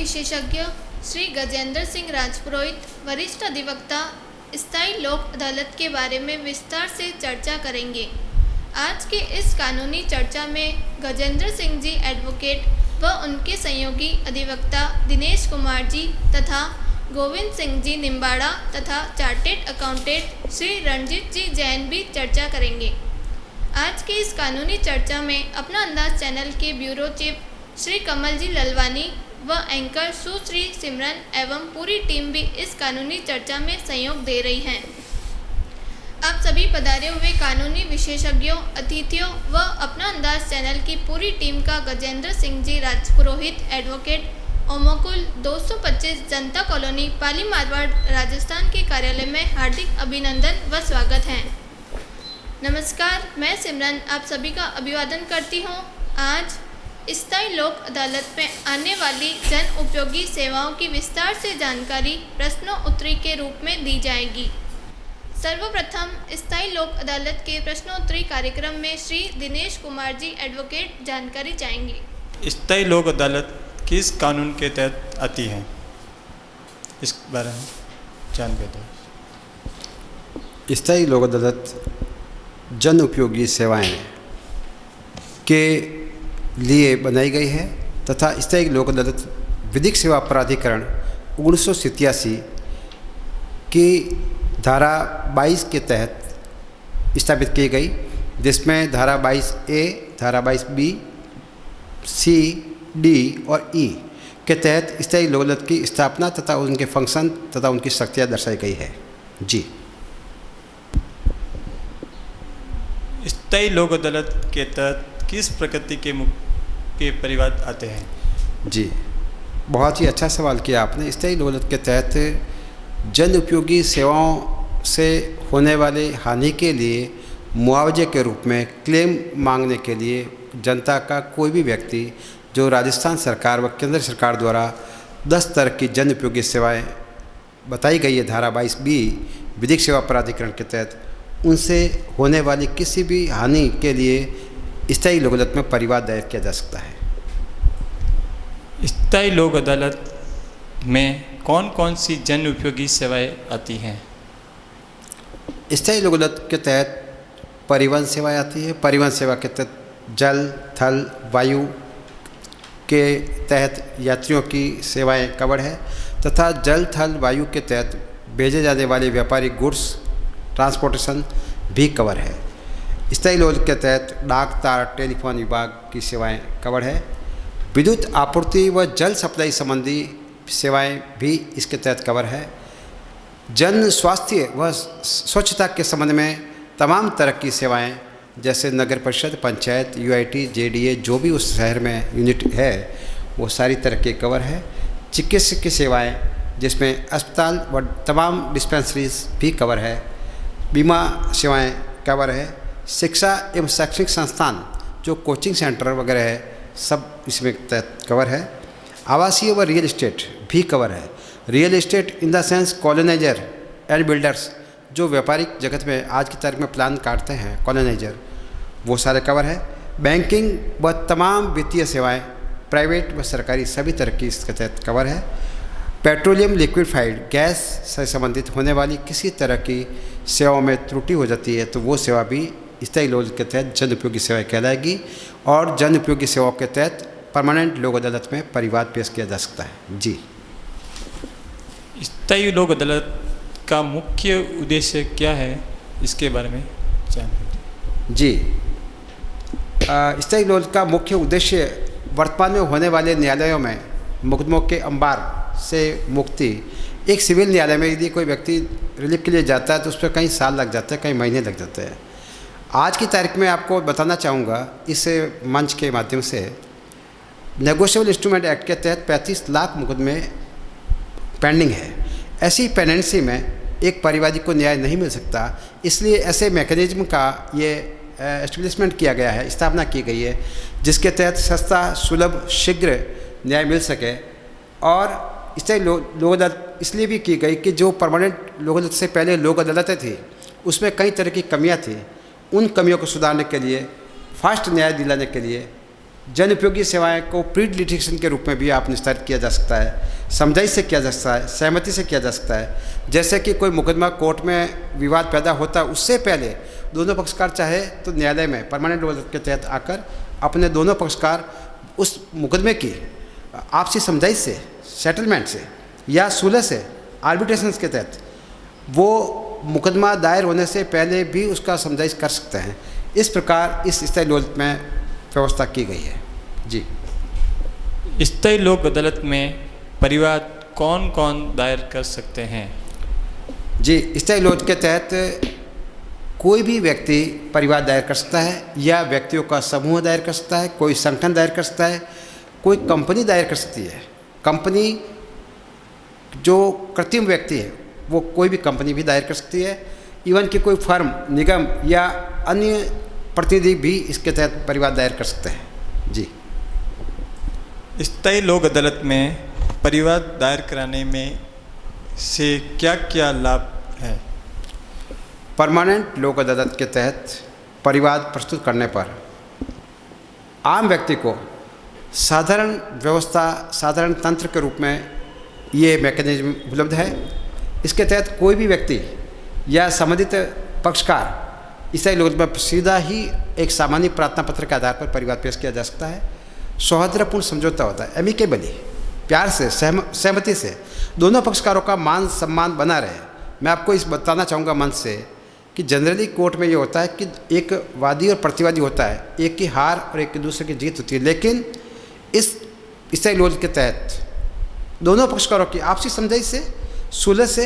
विशेषज्ञ श्री गजेंद्र सिंह राजपुरोहित, वरिष्ठ अधिवक्ता, स्थायी लोक अदालत के बारे में विस्तार से चर्चा करेंगे। आज के इस कानूनी चर्चा में गजेंद्र सिंह जी एडवोकेट व उनके सहयोगी अधिवक्ता दिनेश कुमार जी तथा गोविंद सिंह जी निम्बाड़ा तथा चार्टेड अकाउंटेंट श्री रणजीत जी जैन भी चर्चा करेंगे। आज की इस कानूनी चर्चा में अपना अंदाज चैनल के ब्यूरो चीफ श्री कमल जी ललवानी व एंकर सुश्री सिमरन एवं पूरी टीम भी इस कानूनी चर्चा में सहयोग दे रही हैं। आप सभी पधारे हुए कानूनी विशेषज्ञों, अतिथियों व अपना अंदाज चैनल की पूरी टीम का गजेंद्र सिंह जी राजपुरोहित एडवोकेट, ओमोकुल 225 जनता कॉलोनी, पाली मारवाड़, राजस्थान के कार्यालय में हार्दिक अभिनंदन व स्वागत है। नमस्कार, मैं सिमरन आप सभी का अभिवादन करती हूँ। आज स्थायी लोक अदालत में आने वाली जन उपयोगी सेवाओं की विस्तार से जानकारी प्रश्नोत्तरी के रूप में दी जाएगी। सर्वप्रथम स्थायी लोक अदालत के प्रश्नोत्तरी कार्यक्रम में श्री दिनेश कुमार जी एडवोकेट जानकारी चाहेंगे। स्थायी लोक अदालत किस कानून के तहत आती है, इस बारे में जानकारी दें। स्थायी लोक अदालत जन उपयोगी सेवाएं के लिए बनाई गई है तथा स्थायी लोक अदालत विधिक सेवा प्राधिकरण 1987 की धारा 22 के तहत स्थापित की गई, जिसमें धारा 22A, धारा 22B, C, D और E के तहत स्थायी लोक अदालत की स्थापना तथा उनके फंक्शन तथा उनकी शक्तियाँ दर्शाई गई है। जी, स्थायी लोक अदालत के तहत किस प्रकृति के परिवाद आते हैं? जी, बहुत ही अच्छा सवाल किया आपने। स्थायी लोक अदालत के तहत जन उपयोगी सेवाओं से होने वाले हानि के लिए मुआवजे के रूप में क्लेम मांगने के लिए जनता का कोई भी व्यक्ति जो राजस्थान सरकार व केंद्र सरकार द्वारा 10 तरह की जन उपयोगी सेवाएं बताई गई है धारा 22B विधिक सेवा प्राधिकरण के तहत, उनसे होने वाली किसी भी हानि के लिए स्थायी लोक अदालत में परिवाद दायर किया जा सकता है। स्थायी लोक अदालत में कौन कौन सी जन उपयोगी सेवाएं आती हैं? स्थायी लोक अदालत के तहत परिवहन सेवाएं आती है। परिवहन सेवा के तहत जल, थल, वायु के तहत यात्रियों की सेवाएं कवर है तथा जल, थल, वायु के तहत भेजे जाने वाले व्यापारिक गुड्स ट्रांसपोर्टेशन भी कवर है। स्थायी लोक अदालत के तहत डाक, तार, टेलीफोन विभाग की सेवाएं कवर है। विद्युत आपूर्ति व जल सप्लाई संबंधी सेवाएं भी इसके तहत कवर है। जन स्वास्थ्य व स्वच्छता के संबंध में तमाम तरह की सेवाएं जैसे नगर परिषद, पंचायत, UIT, JDA जो भी उस शहर में यूनिट है वो सारी तरह के कवर है। चिकित्सा की सेवाएं जिसमें अस्पताल व तमाम डिस्पेंसरीज भी कवर है। बीमा सेवाएं कवर है। शिक्षा एवं शैक्षणिक संस्थान जो कोचिंग सेंटर वगैरह है सब इसमें तहत कवर है। आवासीय व रियल एस्टेट भी कवर है। Real estate in the sense coloniser and builders जो व्यापारिक जगत में आज की तारीख में प्लान काटते हैं कॉलोनाइजर, वो सारे कवर है। बैंकिंग व तमाम वित्तीय सेवाएं प्राइवेट व सरकारी सभी तरह की इसके तहत कवर है। पेट्रोलियम लिक्विफाइड गैस से संबंधित होने वाली किसी तरह की सेवाओं में त्रुटि हो जाती है तो वो सेवा भी स्थायी लोक अदालत के तहत जन उपयोगी सेवाएं कहलाएगी और जन उपयोगी सेवाओं के तहत परमानेंट लोक अदालत में परिवाद पेश किया जा सकता है। जी, स्थायी लोक अदालत का मुख्य उद्देश्य क्या है, इसके बारे में जानकारी। जी, स्थायी लोक अदालत का मुख्य उद्देश्य वर्तमान में होने वाले न्यायालयों में मुकदमों के अंबार से मुक्ति। एक सिविल न्यायालय में यदि कोई व्यक्ति रिलीफ के लिए जाता है तो उस पर कई साल लग जाते हैं, कई महीने लग जाते हैं। आज की तारीख में आपको बताना चाहूँगा इस मंच के माध्यम से, नेगोशिएबल इंस्ट्रूमेंट एक्ट के तहत 35 लाख मुकदमे पेंडिंग है। ऐसी पेंडेंसी में एक परिवादी को न्याय नहीं मिल सकता, इसलिए ऐसे मैकेनिज्म का ये एस्टेब्लिशमेंट किया गया है, स्थापना की गई है जिसके तहत सस्ता, सुलभ, शीघ्र न्याय मिल सके। और स्थायी लोक अदालत इसलिए भी की गई कि जो परमानेंट लोक अदालत से पहले लोक अदालतें थी उसमें कई तरह की कमियां थी, उन कमियों को सुधारने के लिए, फास्ट न्याय दिलाने के लिए जन उपयोगी सेवाएं को प्रीड लिटिगेशन के रूप में भी आप निस्तारित किया जा सकता है, समझाई से किया जा सकता है, सहमति से किया जा सकता है। जैसे कि कोई मुकदमा कोर्ट में विवाद पैदा होता है, उससे पहले दोनों पक्षकार चाहे तो न्यायालय में परमानेंट लोक अदालत के तहत आकर अपने दोनों पक्षकार उस मुकदमे की आपसी समझाई से, सेटलमेंट से या सुलह से, आर्बिट्रेशन के तहत वो मुकदमा दायर होने से पहले भी उसका समझाइश कर सकते हैं। इस प्रकार इस स्थायी लोक अदालत में व्यवस्था की गई है। जी, स्थायी लोक अदालत में परिवाद कौन कौन दायर कर सकते हैं? जी, स्थायी लोक अदालत के तहत कोई भी व्यक्ति परिवाद दायर कर सकता है या व्यक्तियों का समूह दायर कर सकता है, कोई संगठन दायर कर सकता है, कोई कंपनी दायर कर सकती है। कंपनी जो कृत्रिम व्यक्ति है वो कोई भी कंपनी भी दायर कर सकती है। इवन कि कोई फर्म, निगम या अन्य प्रतिनिधि भी इसके तहत परिवाद दायर कर सकते हैं। जी, स्थायी लोक अदालत में परिवाद दायर कराने में से क्या क्या लाभ है? परमानेंट लोक अदालत के तहत परिवाद प्रस्तुत करने पर आम व्यक्ति को साधारण व्यवस्था, साधारण तंत्र के रूप में ये मैकेनिज्म उपलब्ध है। इसके तहत कोई भी व्यक्ति या संबंधित पक्षकार स्थायी लोक अदालत में सीधा ही एक सामान्य प्रार्थना पत्र के आधार पर परिवाद पेश किया जा सकता है। सौहार्दपूर्ण समझौता होता है, एमिकेबली, प्यार से, सहमति से दोनों पक्षकारों का मान सम्मान बना रहे। मैं आपको इस बताना चाहूँगा मंच से कि जनरली कोर्ट में ये होता है कि एक वादी और प्रतिवादी होता है, एक की हार और एक दूसरे की जीत होती है। लेकिन इस स्थायी लोक के तहत दोनों पक्षकारों की आपसी समझाई से, सुलह से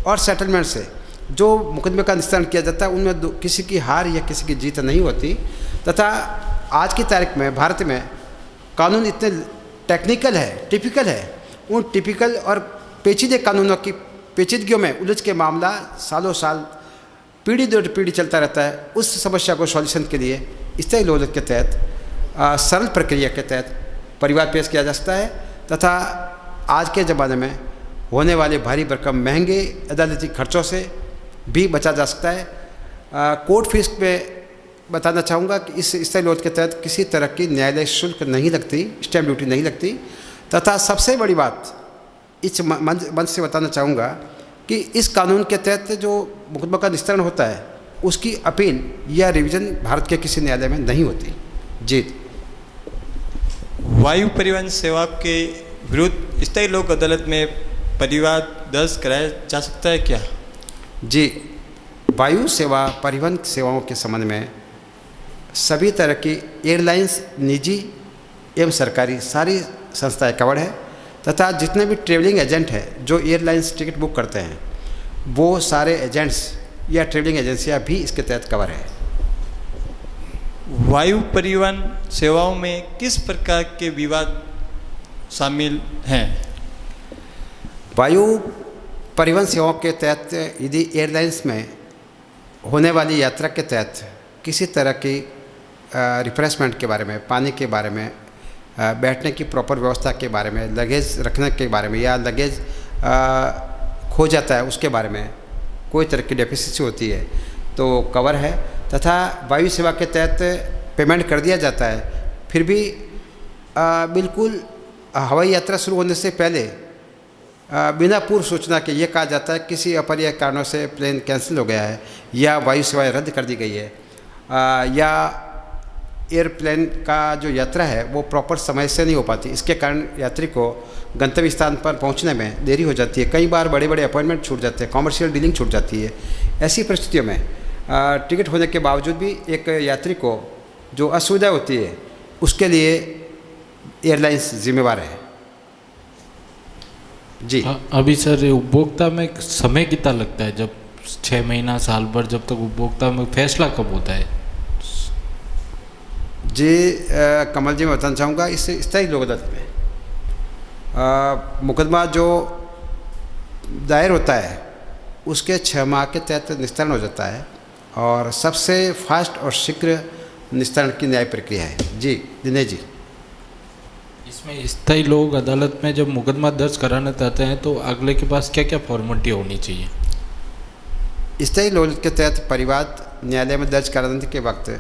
और सेटलमेंट से जो मुकदमे का निस्तारण किया जाता है, उनमें किसी की हार या किसी की जीत नहीं होती। तथा आज की तारीख में भारत में कानून इतने टेक्निकल है, टिपिकल है, उन टिपिकल और पेचीदे कानूनों की पेचीदगियों में उलझ के मामला सालों साल, पीढ़ी दर पीढ़ी चलता रहता है। उस समस्या को सॉल्यूशन के लिए स्थायी लोक अदालत के तहत सरल प्रक्रिया के तहत परिवाद पेश किया जा सकता है। तथा आज के ज़माने में होने वाले भारी भरकम महंगे अदालती खर्चों से भी बचा जा सकता है। कोर्ट फीस में बताना चाहूँगा कि इस स्थायी लोक के तहत किसी तरह की न्यायालय शुल्क नहीं लगती, स्टैम्प ड्यूटी नहीं लगती। तथा सबसे बड़ी बात इस मंच से बताना चाहूँगा कि इस कानून के तहत जो मुकदमा का निस्तारण होता है उसकी अपील या रिवीजन भारत के किसी न्यायालय में नहीं होती। जी, वायु परिवहन सेवा के विरुद्ध स्थायी लोक अदालत में परिवाद दर्ज कराया जा सकता है क्या? जी, वायु सेवा परिवहन सेवाओं के संबंध में सभी तरह की एयरलाइंस, निजी एवं सरकारी सारी संस्थाएं कवर है। तथा जितने भी ट्रेवलिंग एजेंट हैं जो एयरलाइंस टिकट बुक करते हैं, वो सारे एजेंट्स या ट्रेवलिंग एजेंसियां भी इसके तहत कवर है। वायु परिवहन सेवाओं में किस प्रकार के विवाद शामिल हैं? वायु परिवहन सेवाओं के तहत यदि एयरलाइंस में होने वाली यात्रा के तहत किसी तरह की रिफ्रेशमेंट के बारे में, पानी के बारे में, बैठने की प्रॉपर व्यवस्था के बारे में, लगेज रखने के बारे में या लगेज खो जाता है उसके बारे में कोई तरह की डेफिसिएंसी होती है तो कवर है। तथा वायु सेवा के तहत पेमेंट कर दिया जाता है, फिर भी बिल्कुल हवाई यात्रा शुरू होने से पहले बिना पूर्व सूचना के ये कहा जाता है किसी अपरिहार्य कारणों से प्लेन कैंसिल हो गया है या वायु सेवाएं रद्द कर दी गई है या एयरप्लेन का जो यात्रा है वो प्रॉपर समय से नहीं हो पाती। इसके कारण यात्री को गंतव्य स्थान पर पहुंचने में देरी हो जाती है। कई बार बड़े बड़े अपॉइंटमेंट छूट जाते हैं, कॉमर्शियल डीलिंग छूट जाती है। ऐसी परिस्थितियों में टिकट होने के बावजूद भी एक यात्री को जो असुविधा होती है उसके लिए एयरलाइंस जिम्मेवार है। जी, अभी सर उपभोक्ता में समय कितना लगता है, जब 6 महीना साल भर, जब तक उपभोक्ता में फैसला कब होता है? जी, कमल जी मैं बताना चाहूँगा इस स्थायी लोक अदालत में मुकदमा जो दायर होता है उसके 6 माह के तहत निस्तारण हो जाता है और सबसे फास्ट और शीघ्र निस्तारण की न्याय प्रक्रिया है। जी दिनेश जी, इसमें स्थायी लोक अदालत में जब मुकदमा दर्ज कराना चाहते हैं तो अगले के पास क्या क्या फॉर्मेलिटी होनी चाहिए? स्थायी लोक के तहत परिवाद न्यायालय में दर्ज कराने के वक्त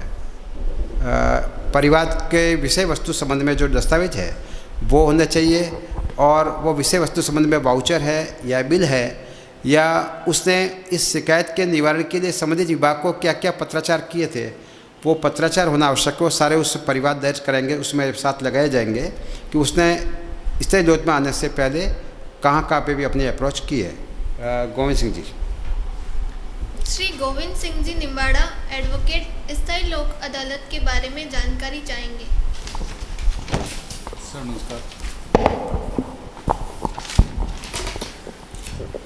परिवाद के विषय वस्तु संबंध में जो दस्तावेज है वो होना चाहिए, और वो विषय वस्तु संबंध में वाउचर है या बिल है, या उसने इस शिकायत के निवारण के लिए संबंधित विभाग को क्या क्या पत्राचार किए थे, वो पत्राचार होना आवश्यक हो। सारे उस परिवाद दर्ज करेंगे, उसमें साथ लगाए जाएंगे कि उसने स्थायी लोक में आने से पहले कहाँ पे भी अपनी अप्रोच की है। गोविंद सिंह जी। श्री गोविंद सिंह जी निम्बाड़ा एडवोकेट स्थायी लोक अदालत के बारे में जानकारी चाहेंगे। सर नमस्कार।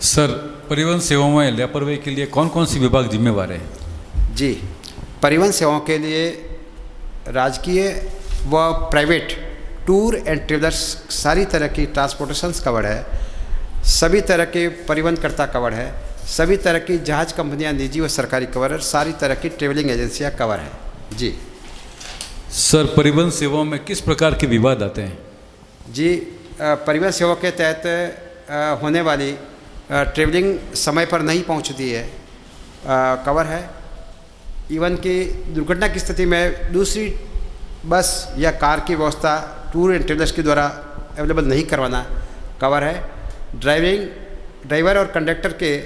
सर, परिवहन सेवाओं में लापरवाही के लिए कौन कौन सी विभाग जिम्मेवार है? जी, परिवहन सेवाओं के लिए राजकीय व प्राइवेट टूर एंड ट्रेवलर्स सारी तरह की ट्रांसपोर्टेशंस कवर्ड है, सभी तरह के परिवहनकर्ता कवर है, सभी तरह की जहाज कंपनियां निजी व सरकारी कवर है, सारी तरह की ट्रेवलिंग एजेंसियां कवर है। जी सर, परिवहन सेवाओं में किस प्रकार के विवाद आते हैं? जी, परिवहन सेवा के तहत होने वाली ट्रेवलिंग समय पर नहीं पहुंचती है कवर है। इवन कि दुर्घटना की स्थिति में दूसरी बस या कार की व्यवस्था टूर एंड ट्रेवलर्स के द्वारा अवेलेबल नहीं करवाना कवर है। ड्राइवर और कंडक्टर के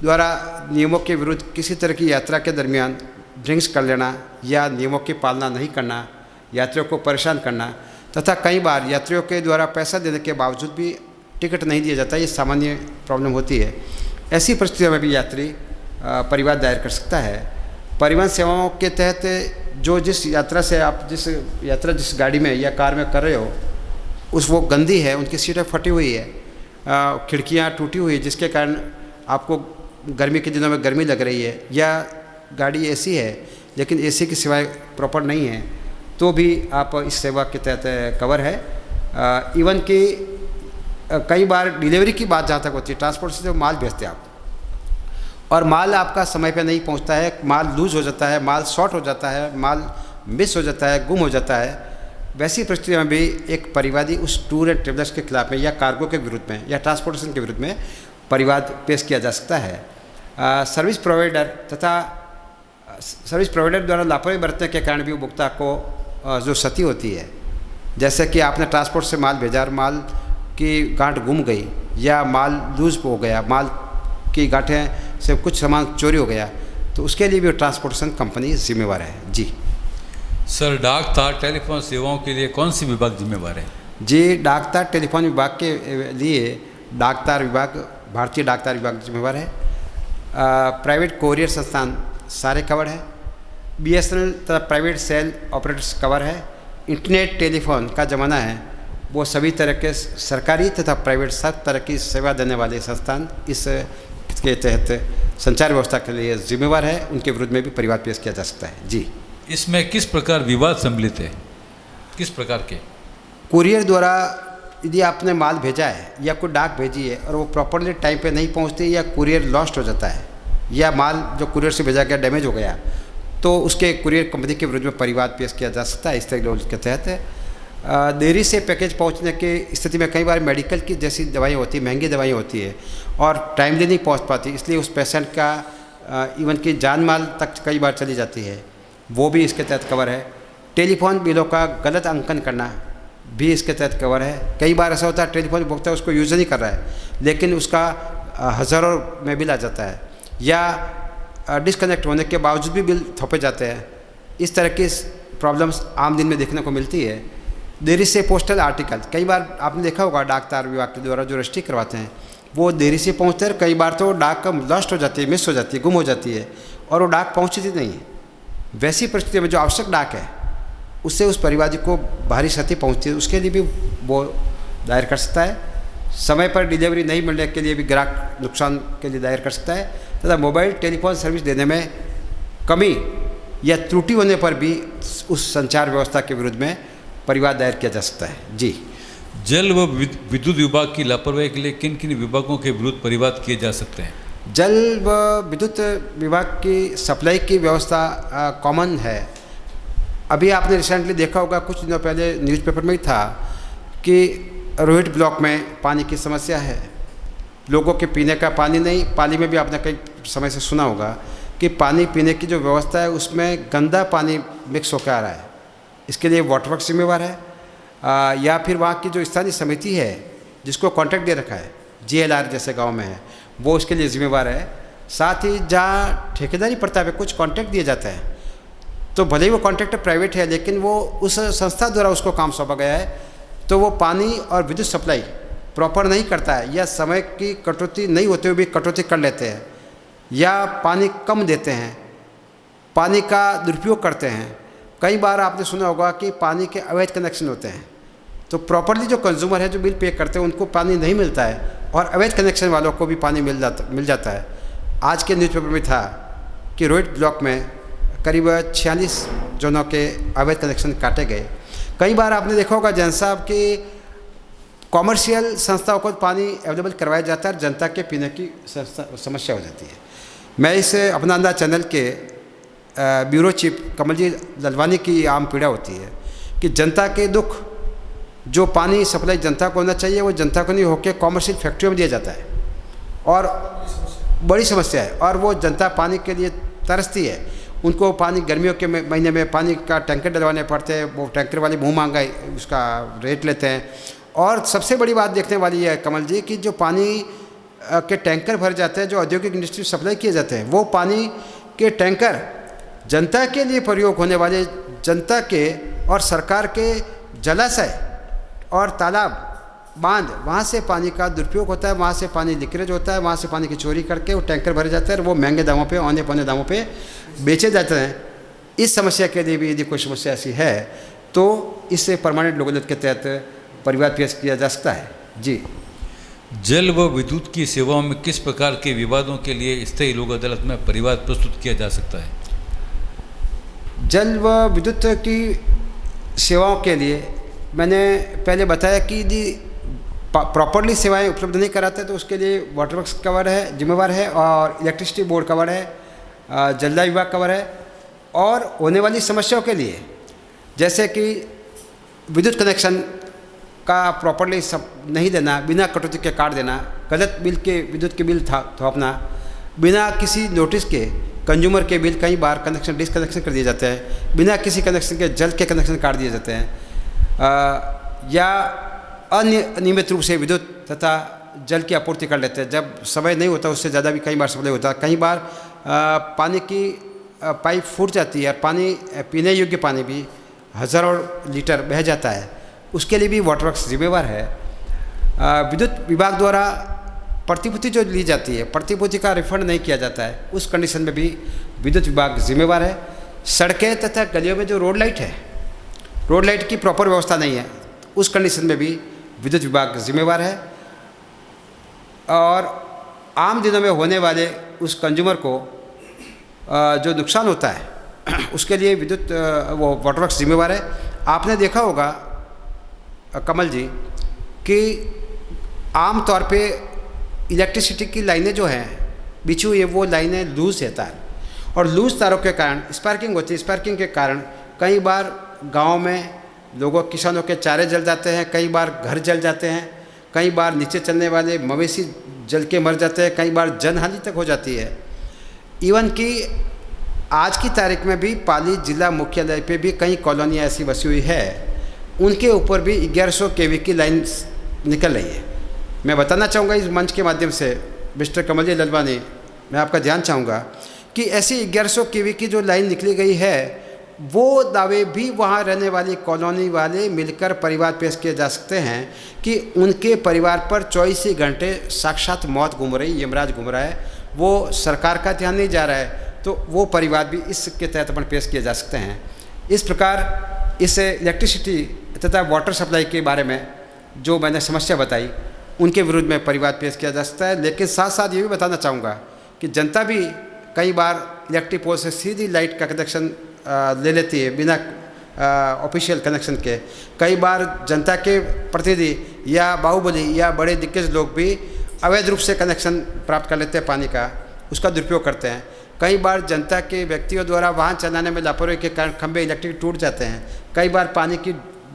द्वारा नियमों के विरुद्ध किसी तरह की यात्रा के दरमियान ड्रिंक्स कर लेना या नियमों की पालना नहीं करना, यात्रियों को परेशान करना, तथा कई बार यात्रियों के द्वारा पैसा देने के बावजूद भी टिकट नहीं दिया जाता, ये सामान्य प्रॉब्लम होती है। ऐसी परिस्थितियों में भी यात्री परिवाद दायर कर सकता है। परिवहन सेवाओं के तहत जो जिस जिस गाड़ी में या कार में कर रहे हो वो गंदी है, उनकी सीटें फटी हुई है, खिड़कियां टूटी हुई है, जिसके कारण आपको गर्मी के दिनों में गर्मी लग रही है, या गाड़ी एसी है लेकिन एसी की सेवाएं प्रॉपर नहीं है, तो भी आप इस सेवा के तहत कवर है। इवन कि कई बार डिलीवरी की बात जहाँ तक होती है, ट्रांसपोर्ट से जो माल भेजते हैं आप और माल आपका समय पे नहीं पहुँचता है, माल लूज हो जाता है, माल शॉर्ट हो जाता है, माल मिस हो जाता है, गुम हो जाता है, वैसी परिस्थितियों में भी एक परिवादी उस टूर एंड ट्रेवलर्स के खिलाफ में या कार्गो के विरुद्ध में या ट्रांसपोर्टेशन के विरुद्ध में परिवाद पेश किया जा सकता है। सर्विस प्रोवाइडर द्वारा लापरवाही बरतने के कारण भी उपभोक्ता को जो क्षति होती है, जैसे कि आपने ट्रांसपोर्ट से माल भेजा और माल की गांठ गुम गई या माल लूज हो गया, माल की गांठें से कुछ सामान चोरी हो गया, तो उसके लिए भी ट्रांसपोर्टेशन कंपनी जिम्मेवार है। जी सर, डाक तार टेलीफोन सेवाओं के लिए कौन सी विभाग जिम्मेवार है? जी, डाक तार टेलीफोन विभाग के लिए डाक तार विभाग, भारतीय डाक तार विभाग जिम्मेवार है। प्राइवेट कोरियर संस्थान सारे कवर है। BSNL तथा प्राइवेट सेल ऑपरेटर्स कवर है। इंटरनेट टेलीफोन का ज़माना है, वो सभी तरह के सरकारी तथा प्राइवेट सब तरह की सेवा देने वाले संस्थान इसके तहत संचार व्यवस्था के लिए जिम्मेवार है, उनके विरुद्ध में भी परिवाद पेश किया जा सकता है। जी, इसमें किस प्रकार विवाद सम्मिलित है? किस प्रकार के? कुरियर द्वारा यदि आपने माल भेजा है या कोई डाक भेजी है और वो प्रॉपरली टाइम पे नहीं पहुंचती या कुरियर लॉस्ट हो जाता है या माल जो कुरियर से भेजा गया डैमेज हो गया, तो उसके कुरियर कंपनी के विरुद्ध में परिवाद पेश किया जा सकता है। इस तरह के तहत देरी से पैकेज पहुंचने की स्थिति में कई बार मेडिकल की जैसी दवाइयाँ होती है, महंगी दवाइयाँ होती है और टाइमली नहीं पहुँच पाती, इसलिए उस पेशेंट का इवन की जान माल तक कई बार चली जाती है, वो भी इसके तहत कवर है। टेलीफोन बिलों का गलत अंकन करना भी इसके तहत कवर है। कई बार ऐसा होता है टेलीफोन उपभोक्ता उसको यूज़ नहीं कर रहा है लेकिन उसका हज़ारों में बिल आ जाता है या डिसकनेक्ट होने के बावजूद भी बिल थोपे जाते हैं। इस तरह की प्रॉब्लम्स आम दिन में देखने को मिलती है। देरी से पोस्टल आर्टिकल, कई बार आपने देखा होगा डाक तार विभाग के द्वारा जो रजिस्ट्री करवाते हैं वो देरी से पहुँचते हैं, कई बार तो डाक लॉस्ट हो जाती है, मिस हो जाती है, गुम हो जाती है और वो डाक पहुँचती नहीं है। वैसी परिस्थिति में जो आवश्यक डाक है उससे उस परिवादी को भारी क्षति पहुंचती है, उसके लिए भी वो दायर कर सकता है। समय पर डिलीवरी नहीं मिलने के लिए भी ग्राहक नुकसान के लिए दायर कर सकता है तथा मोबाइल टेलीफोन सर्विस देने में कमी या त्रुटि होने पर भी उस संचार व्यवस्था के विरुद्ध में परिवाद दायर किया जा सकता है। जी, जल व विद्युत विभाग की लापरवाही के लिए किन किन विभागों के विरुद्ध परिवाद किए जा सकते हैं? जल व विद्युत विभाग की सप्लाई की व्यवस्था कॉमन है। अभी आपने रिसेंटली देखा होगा, कुछ दिनों पहले न्यूज़पेपर में ही था कि रोहित ब्लॉक में पानी की समस्या है, लोगों के पीने का पानी नहीं। पानी में भी आपने कई समय से सुना होगा कि पानी पीने की जो व्यवस्था है उसमें गंदा पानी मिक्स होकर आ रहा है, इसके लिए वाटर वर्क्स जिम्मेवार है या फिर वहाँ की जो स्थानीय समिति है जिसको कॉन्ट्रैक्ट दे रखा है, GLR जैसे गांव में है, वो उसके लिए जिम्मेवार है। साथ ही जहाँ ठेकेदारी प्रथा पे कुछ कॉन्ट्रैक्ट दिए जाते हैं तो भले ही वो कॉन्ट्रैक्टर प्राइवेट है लेकिन वो उस संस्था द्वारा उसको काम सौंपा गया है, तो वो पानी और विद्युत सप्लाई प्रॉपर नहीं करता है या समय की कटौती नहीं होते हुए भी कटौती कर लेते हैं या पानी कम देते हैं, पानी का दुरुपयोग करते हैं। कई बार आपने सुना होगा कि पानी के अवैध कनेक्शन होते हैं, तो प्रॉपरली जो कंज्यूमर है जो बिल पे करते हैं उनको पानी नहीं मिलता है और अवैध कनेक्शन वालों को भी पानी मिल जाता है। आज के न्यूज़पेपर में था कि रोहित ब्लॉक में करीब 46 जोनों के अवैध कनेक्शन काटे गए। कई बार आपने देखा होगा जैन साहब कि कॉमर्शियल संस्थाओं को पानी अवेलेबल करवाया जाता है और जनता के पीने की समस्या हो जाती है। मैं इस अपना अंदाज चैनल के ब्यूरो चीफ कमलजीत ललवानी की आम पीड़ा होती है कि जनता के दुख, जो पानी सप्लाई जनता को होना चाहिए वो जनता को नहीं होकर कॉमर्शियल फैक्ट्रियों में दिया जाता है और बड़ी समस्या है, और वो जनता पानी के लिए तरसती है। उनको पानी गर्मियों के महीने में पानी का टैंकर डलवाने पड़ते हैं, वो टैंकर वाले मुँह मांगा उसका रेट लेते हैं। और सबसे बड़ी बात देखने वाली है कमल जी कि जो पानी के टैंकर भर जाते हैं, जो औद्योगिक इंडस्ट्री सप्लाई किए जाते हैं, वो पानी के टैंकर जनता के लिए प्रयोग होने वाले, जनता के और सरकार के जलाशय और तालाब, बांध, वहाँ से पानी का दुरुपयोग होता है, वहाँ से पानी लीकेज होता है, वहाँ से पानी की चोरी करके वो टैंकर भरे जाते हैं और वो महंगे दामों पे, औने पौने दामों पे बेचे जाते हैं। इस समस्या के लिए भी यदि कोई समस्या ऐसी है तो इससे परमानेंट लोक अदालत के तहत परिवाद पेश किया जा सकता है। जी। जल व विद्युत की सेवाओं में किस प्रकार के विवादों के लिए स्थायी लोक अदालत में परिवाद प्रस्तुत किया जा सकता है? जल व विद्युत की सेवाओं के लिए मैंने पहले बताया कि यदि प्रॉपरली सेवाएं उपलब्ध नहीं कराते तो उसके लिए वाटर वर्क्स कवर है, जिम्मेवार है, और इलेक्ट्रिसिटी बोर्ड कवर है, जलदाय विभाग कवर है। और होने वाली समस्याओं के लिए जैसे कि विद्युत कनेक्शन का प्रॉपरली सब नहीं देना, बिना कटौती के काट देना, गलत बिल के विद्युत के बिल थोपना, बिना किसी नोटिस के कंज्यूमर के बिल कई बार कनेक्शन डिसकनेक्शन कर दिए जाते हैं, बिना किसी कनेक्शन के जल के कनेक्शन काट दिए जाते हैं, या अनियमित रूप से विद्युत तथा जल की आपूर्ति कर लेते हैं। जब समय नहीं होता उससे ज़्यादा भी कई बार सप्लाई होता है। कई बार पानी की पाइप फूट जाती है और पानी, पीने योग्य पानी भी हज़ारों लीटर बह जाता है, उसके लिए भी वाटर वर्क्स जिम्मेवार है। विद्युत विभाग द्वारा प्रतिपूर्ति जो ली जाती है, प्रतिपूर्ति का रिफंड नहीं किया जाता है, उस कंडीशन में भी विद्युत विभाग जिम्मेवार है। सड़कें तथा गलियों में जो रोड लाइट है, रोड लाइट की प्रॉपर व्यवस्था नहीं है, उस कंडीशन में भी विद्युत विभाग जिम्मेवार है। और आम दिनों में होने वाले उस कंज्यूमर को जो नुकसान होता है उसके लिए विद्युत वो वाटर वर्क्स जिम्मेवार है। आपने देखा होगा कमल जी कि आम तौर पे इलेक्ट्रिसिटी की लाइनें जो हैं बिछी हुई है, वो लाइनें लूज है तार, और लूज तारों के कारण स्पार्किंग होती है। स्पार्किंग के कारण कई बार गांव में लोगों, किसानों के चारे जल जाते हैं, कई बार घर जल जाते हैं, कई बार नीचे चलने वाले मवेशी जल के मर जाते हैं, कई बार जनहानि तक हो जाती है। इवन कि आज की तारीख में भी पाली जिला मुख्यालय पे भी कई कॉलोनियाँ ऐसी बसी हुई है, उनके ऊपर भी 1100 kV की लाइन निकल रही है। मैं बताना चाहूँगा इस मंच के माध्यम से मिस्टर कमल ललवानी, मैं आपका ध्यान चाहूँगा कि ऐसी 1100 kV की जो लाइन निकली गई है, वो दावे भी वहाँ रहने वाली कॉलोनी वाले मिलकर परिवार पेश किए जा सकते हैं कि उनके परिवार पर 24 घंटे साक्षात मौत घूम रही, यमराज घूम रहा है, वो सरकार का ध्यान नहीं जा रहा है, तो वो परिवार भी इसके तहत अपन पेश किए जा सकते हैं। इस प्रकार इस इलेक्ट्रिसिटी तथा वाटर सप्लाई के बारे में जो मैंने समस्या बताई, उनके विरुद्ध में परिवाद पेश किया जा सकता है। लेकिन साथ साथ ये भी बताना चाहूँगा कि जनता भी कई बार इलेक्ट्रिक पोल से सीधी लाइट का कनेक्शन ले लेती है बिना ऑफिशियल कनेक्शन के। कई बार जनता के प्रतिनिधि या बाहुबली या बड़े दिग्गज लोग भी अवैध रूप से कनेक्शन प्राप्त कर लेते हैं, पानी का उसका दुरुपयोग करते हैं। कई बार जनता के व्यक्तियों द्वारा वाहन चलाने में लापरवाही के कारण खंभे इलेक्ट्रिक टूट जाते हैं, कई बार पानी की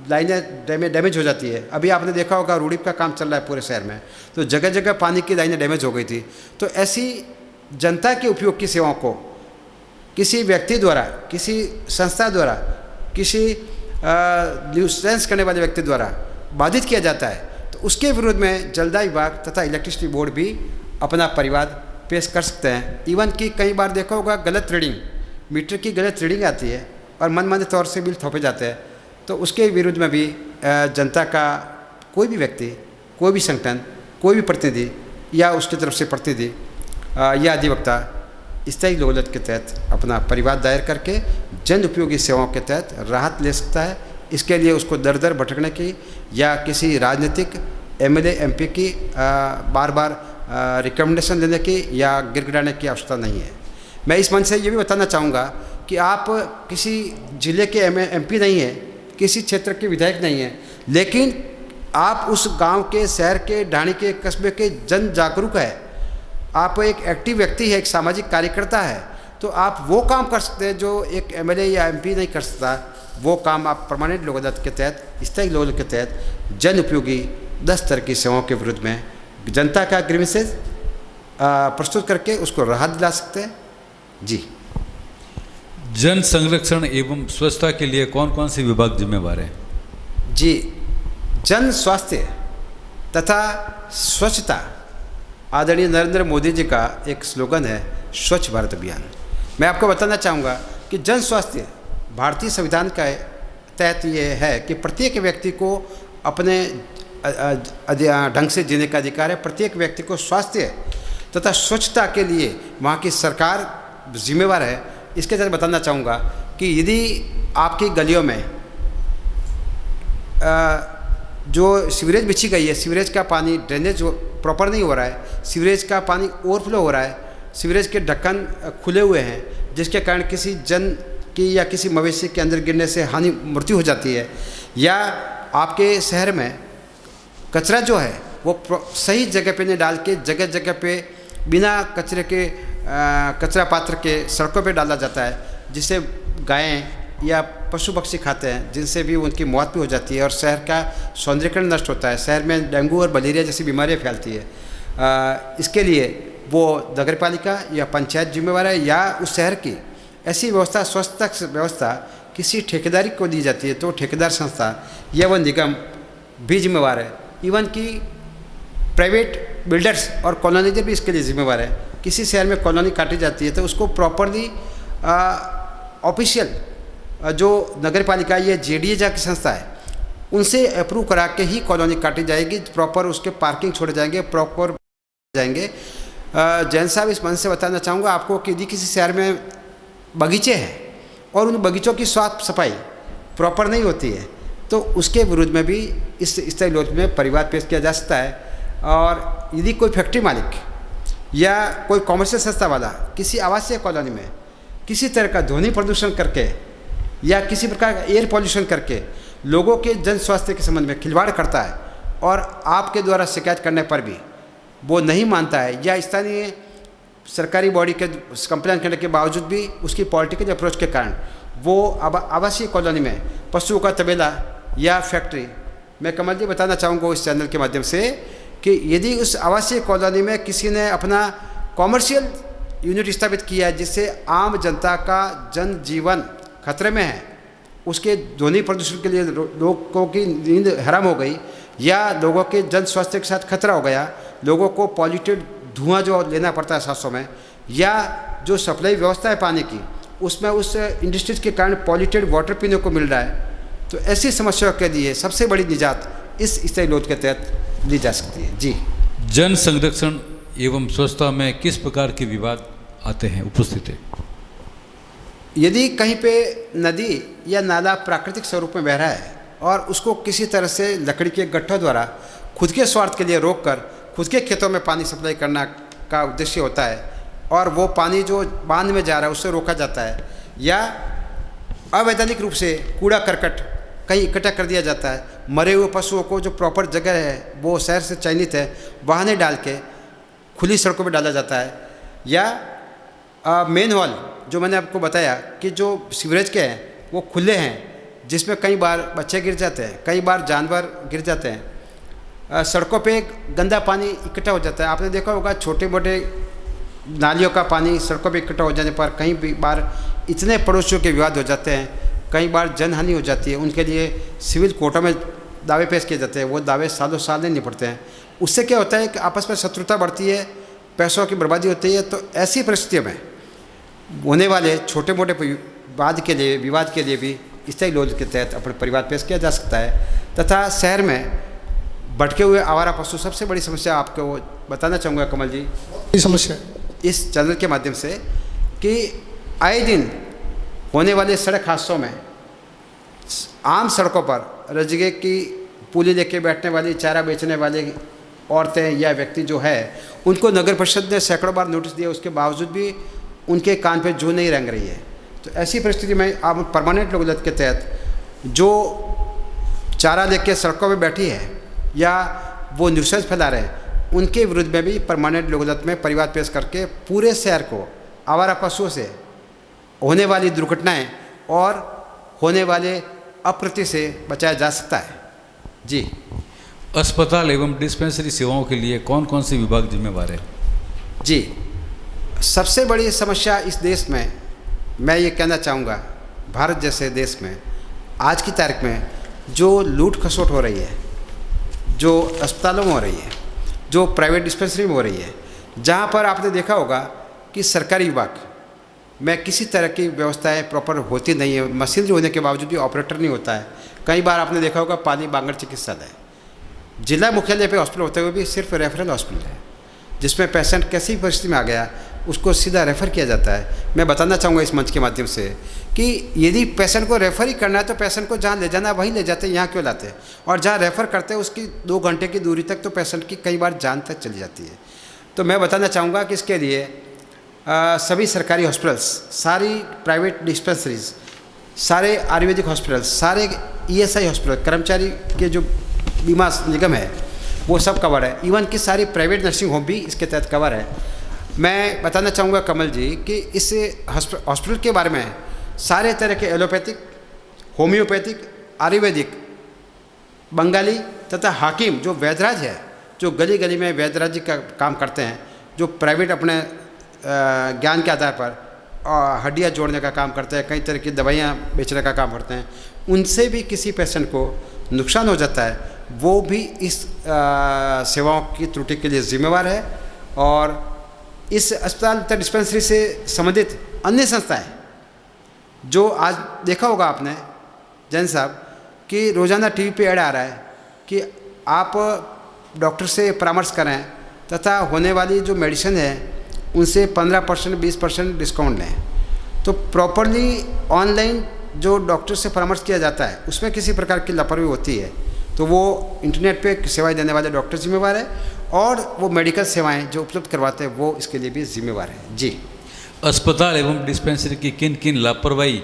लाइनें डैमेज हो जाती है। अभी आपने देखा होगा रूडीप का काम चल रहा है पूरे शहर में, तो जगह जगह पानी की लाइनें डैमेज हो गई थी। तो ऐसी जनता के उपयोग की सेवाओं को किसी व्यक्ति द्वारा, किसी संस्था द्वारा, किसी न्यूसेंस करने वाले व्यक्ति द्वारा बाधित किया जाता है तो उसके विरोध में जलदाय विभाग तथा इलेक्ट्रिसिटी बोर्ड भी अपना परिवाद पेश कर सकते हैं। इवन कि कई बार देखा होगा गलत रीडिंग, मीटर की गलत रीडिंग आती है और मनमाने तौर से बिल थोपे जाते हैं, तो उसके विरुद्ध में भी जनता का कोई भी व्यक्ति, कोई भी संगठन, कोई भी प्रतिनिधि या उसकी तरफ से प्रतिनिधि या अधिवक्ता स्थायी लोक अदालत के तहत अपना परिवाद दायर करके जन उपयोगी सेवाओं के तहत राहत ले सकता है। इसके लिए उसको दर दर भटकने की या किसी राजनीतिक एमएलए एमपी की बार बार रिकमेंडेशन लेने की या गिड़गिड़ाने की आवश्यकता नहीं है। मैं इस मंच से ये भी बताना चाहूँगा कि आप किसी जिले के एमपी नहीं हैं, किसी क्षेत्र के विधायक नहीं हैं, लेकिन आप उस गांव के, शहर के, ढाणी के, कस्बे के जन जागरूक है, आप एक एक्टिव व्यक्ति है, एक सामाजिक कार्यकर्ता है, तो आप वो काम कर सकते हैं जो एक एमएलए या एमपी नहीं कर सकता। वो काम आप परमानेंट लोक अदालत के तहत, स्थायी लोक अदालत के तहत जन उपयोगी 10 तरह की सेवाओं के विरुद्ध में जनता का ग्रीवेंसेस प्रस्तुत करके उसको राहत दिला सकते हैं। जी। जन संरक्षण एवं स्वच्छता के लिए कौन कौन से विभाग जिम्मेवार हैं? जी, जन स्वास्थ्य तथा स्वच्छता आदरणीय नरेंद्र मोदी जी का एक स्लोगन है, स्वच्छ भारत अभियान। मैं आपको बताना चाहूँगा कि जन स्वास्थ्य भारतीय संविधान का तहत ये है कि प्रत्येक व्यक्ति को अपने ढंग से जीने का अधिकार है। प्रत्येक व्यक्ति को स्वास्थ्य तथा स्वच्छता के लिए वहाँ की सरकार जिम्मेवार है। इसके तहत बताना चाहूँगा कि यदि आपकी गलियों में जो सीवरेज बिछी गई है, सीवरेज का पानी ड्रेनेज प्रॉपर नहीं हो रहा है, सीवरेज का पानी ओवरफ्लो हो रहा है, सीवरेज के ढक्कन खुले हुए हैं, जिसके कारण किसी जन की या किसी मवेशी के अंदर गिरने से हानि मृत्यु हो जाती है, या आपके शहर में कचरा जो है वो सही जगह पे नहीं डाल के जगह जगह पे बिना कचरे के कचरा पात्र के सड़कों पे डाला जाता है, जिससे गायें या पशु पक्षी खाते हैं, जिनसे भी उनकी मौत भी हो जाती है और शहर का सौंदर्यीकरण नष्ट होता है। शहर में डेंगू और मलेरिया जैसी बीमारियां फैलती है। इसके लिए वो नगर पालिका या पंचायत जिम्मेवार है, या उस शहर की ऐसी व्यवस्था, स्वच्छता व्यवस्था किसी ठेकेदारी को दी जाती है तो ठेकेदार संस्था या वह निगम भी जिम्मेवार है। इवन कि प्राइवेट बिल्डर्स और कॉलोनाइजर भी इसके लिए जिम्मेवार है। किसी शहर में कॉलोनी काटी जाती है तो उसको प्रॉपरली ऑफिशियल जो नगर पालिका या जेडीए की संस्था है उनसे अप्रूव करा के ही कॉलोनी काटी जाएगी, प्रॉपर उसके पार्किंग छोड़े जाएंगे, प्रॉपर जाएंगे। जैन साहब, इस मंच से बताना चाहूँगा आपको कि यदि किसी शहर में बगीचे हैं और उन बगीचों की साफ सफाई प्रॉपर नहीं होती है तो उसके विरुद्ध में भी इस स्थायी लोक में परिवाद पेश किया जा सकता है। और यदि कोई फैक्ट्री मालिक या कोई कॉमर्शियल संस्था वाला किसी आवासीय कॉलोनी में किसी तरह का ध्वनि प्रदूषण करके या किसी प्रकार का एयर पॉल्यूशन करके लोगों के जन स्वास्थ्य के संबंध में खिलवाड़ करता है और आपके द्वारा शिकायत करने पर भी वो नहीं मानता है, या स्थानीय सरकारी बॉडी के कंप्लेन करने के बावजूद भी उसकी पॉलिटिकल अप्रोच के कारण वो आवासीय कॉलोनी में पशुओं का तबेला या फैक्ट्री, मैं कमल जी बताना चाहूँगा इस चैनल के माध्यम से कि यदि उस आवासीय कॉलोनी में किसी ने अपना कॉमर्शियल यूनिट स्थापित किया है जिससे आम जनता का जनजीवन खतरे में है, उसके ध्वनि प्रदूषण के लिए लोगों की नींद हराम हो गई या लोगों के जन स्वास्थ्य के साथ खतरा हो गया, लोगों को पॉल्यूटेड धुआं जो लेना पड़ता है सांसों में, या जो सप्लाई व्यवस्था है पानी की उसमें उस इंडस्ट्रीज के कारण पॉल्यूटेड वाटर पीने को मिल रहा है, तो ऐसी समस्याओं के लिए सबसे बड़ी निजात इस स्थायी लोक के तहत ली जा सकती है। जी। जन संरक्षण एवं स्वच्छता में किस प्रकार के विवाद आते हैं, उपस्थित है? यदि कहीं पे नदी या नाला प्राकृतिक स्वरूप में बह रहा है और उसको किसी तरह से लकड़ी के गट्ठों द्वारा खुद के स्वार्थ के लिए रोककर खुद के खेतों में पानी सप्लाई करना का उद्देश्य होता है और वो पानी जो बांध में जा रहा है उससे रोका जाता है, या अवैधानिक रूप से कूड़ा करकट कहीं इकट्ठा कर दिया जाता है, मरे हुए पशुओं को जो प्रॉपर जगह है वो शहर से चयनित है वहाँ नहीं डाल के खुली सड़कों पर डाला जाता है, या मेन हॉल जो मैंने आपको बताया कि जो सीवरेज के हैं वो खुले हैं जिसमें कई बार बच्चे गिर जाते हैं, कई बार जानवर गिर जाते हैं, सड़कों पे गंदा पानी इकट्ठा हो जाता है। आपने देखा होगा छोटे मोटे नालियों का पानी सड़कों पर इकट्ठा हो जाने पर कई बार इतने पड़ोसियों के विवाद हो जाते हैं, कई बार जनहानि हो जाती है, उनके लिए सिविल कोर्टों में दावे पेश किए जाते हैं, वो दावे सालों साल नहीं निपटते हैं। उससे क्या होता है कि आपस में शत्रुता बढ़ती है, पैसों की बर्बादी होती है। तो ऐसी परिस्थितियों में होने वाले छोटे मोटे विवाद के लिए भी स्थायी लोन के तहत अपना परिवार पेश किया जा सकता है। तथा शहर में भटके हुए आवारा पशु सबसे बड़ी समस्या आपको बताना चाहूँगा कमल जी, समस्या इस चैनल के माध्यम से कि आए दिन होने वाले सड़क हादसों में आम सड़कों पर रजगे की पूली लेके बैठने वाली, चारा बेचने वाली औरतें या व्यक्ति जो है, उनको नगर परिषद ने सैकड़ों बार नोटिस दिया, उसके बावजूद भी उनके कान पे जू नहीं रेंग रही है। तो ऐसी परिस्थिति में आप परमानेंट लोक अदालत के तहत जो चारा लेके सड़कों पे बैठी है या वो न्यूसेंस फैला रहे हैं, उनके विरुद्ध में भी परमानेंट लोक अदालत में परिवाद पेश करके पूरे शहर को आवारा पशुओं से होने वाली दुर्घटनाएं और होने वाले अप्रति से बचाया जा सकता है। जी। अस्पताल एवं डिस्पेंसरी सेवाओं के लिए कौन कौन से विभाग जिम्मेवार है? जी, सबसे बड़ी समस्या इस देश में मैं ये कहना चाहूँगा, भारत जैसे देश में आज की तारीख में जो लूट खसोट हो रही है, जो अस्पतालों में हो रही है, जो प्राइवेट डिस्पेंसरी में हो रही है, जहाँ पर आपने देखा होगा कि सरकारी विभाग में किसी तरह की व्यवस्थाएं प्रॉपर होती नहीं है, मशीनरी होने के बावजूद भी ऑपरेटर नहीं होता है। कई बार आपने देखा होगा पाली बांगड़ चिकित्सालय जिला मुख्यालय पे हॉस्पिटल होते हुए भी सिर्फ रेफरल हॉस्पिटल है, जिसमें पेशेंट कैसी परिस्थिति में आ गया उसको सीधा रेफ़र किया जाता है। मैं बताना चाहूँगा इस मंच के माध्यम से कि यदि पेशेंट को रेफ़र ही करना है तो पेशेंट को जहाँ ले जाना है वहीं ले जाते हैं, यहाँ क्यों लाते हैं? और जहाँ रेफ़र करते हैं उसकी 2 घंटे की दूरी तक तो पेशेंट की कई बार जान तक चली जाती है। तो मैं बताना चाहूँगा कि इसके लिए सभी सरकारी हॉस्पिटल्स, सारी प्राइवेट डिस्पेंसरीज, सारे आयुर्वेदिक हॉस्पिटल, सारे ESI हॉस्पिटल, कर्मचारी के जो बीमा निगम है वो सब कवर है। इवन कि सारी प्राइवेट नर्सिंग होम भी इसके तहत कवर है। मैं बताना चाहूँगा कमल जी कि इस हॉस्पिटल के बारे में सारे तरह के एलोपैथिक, होम्योपैथिक, आयुर्वेदिक, बंगाली तथा हाकिम जो वैद्यराज है, जो गली गली में वैद्यराज का काम करते हैं, जो प्राइवेट अपने ज्ञान के आधार पर हड्डियाँ जोड़ने का काम करते हैं, कई तरह की दवाइयाँ बेचने का काम करते हैं, उनसे भी किसी पेशेंट को नुकसान हो जाता है, वो भी इस सेवाओं की त्रुटि के लिए जिम्मेवार है। और इस अस्पताल तथा डिस्पेंसरी से संबंधित अन्य संस्थाएं जो आज देखा होगा आपने जैन साहब कि रोज़ाना टीवी पे ऐड आ रहा है कि आप डॉक्टर से परामर्श करें तथा होने वाली जो मेडिसिन है उनसे 15% 20% डिस्काउंट लें। तो प्रॉपरली ऑनलाइन जो डॉक्टर से परामर्श किया जाता है उसमें किसी प्रकार की लापरवाही होती है तो वो इंटरनेट पे सेवाएं देने वाले डॉक्टर जिम्मेवार है और वो मेडिकल सेवाएं जो उपलब्ध करवाते हैं वो इसके लिए भी जिम्मेवार है। जी। अस्पताल एवं डिस्पेंसरी की किन किन लापरवाही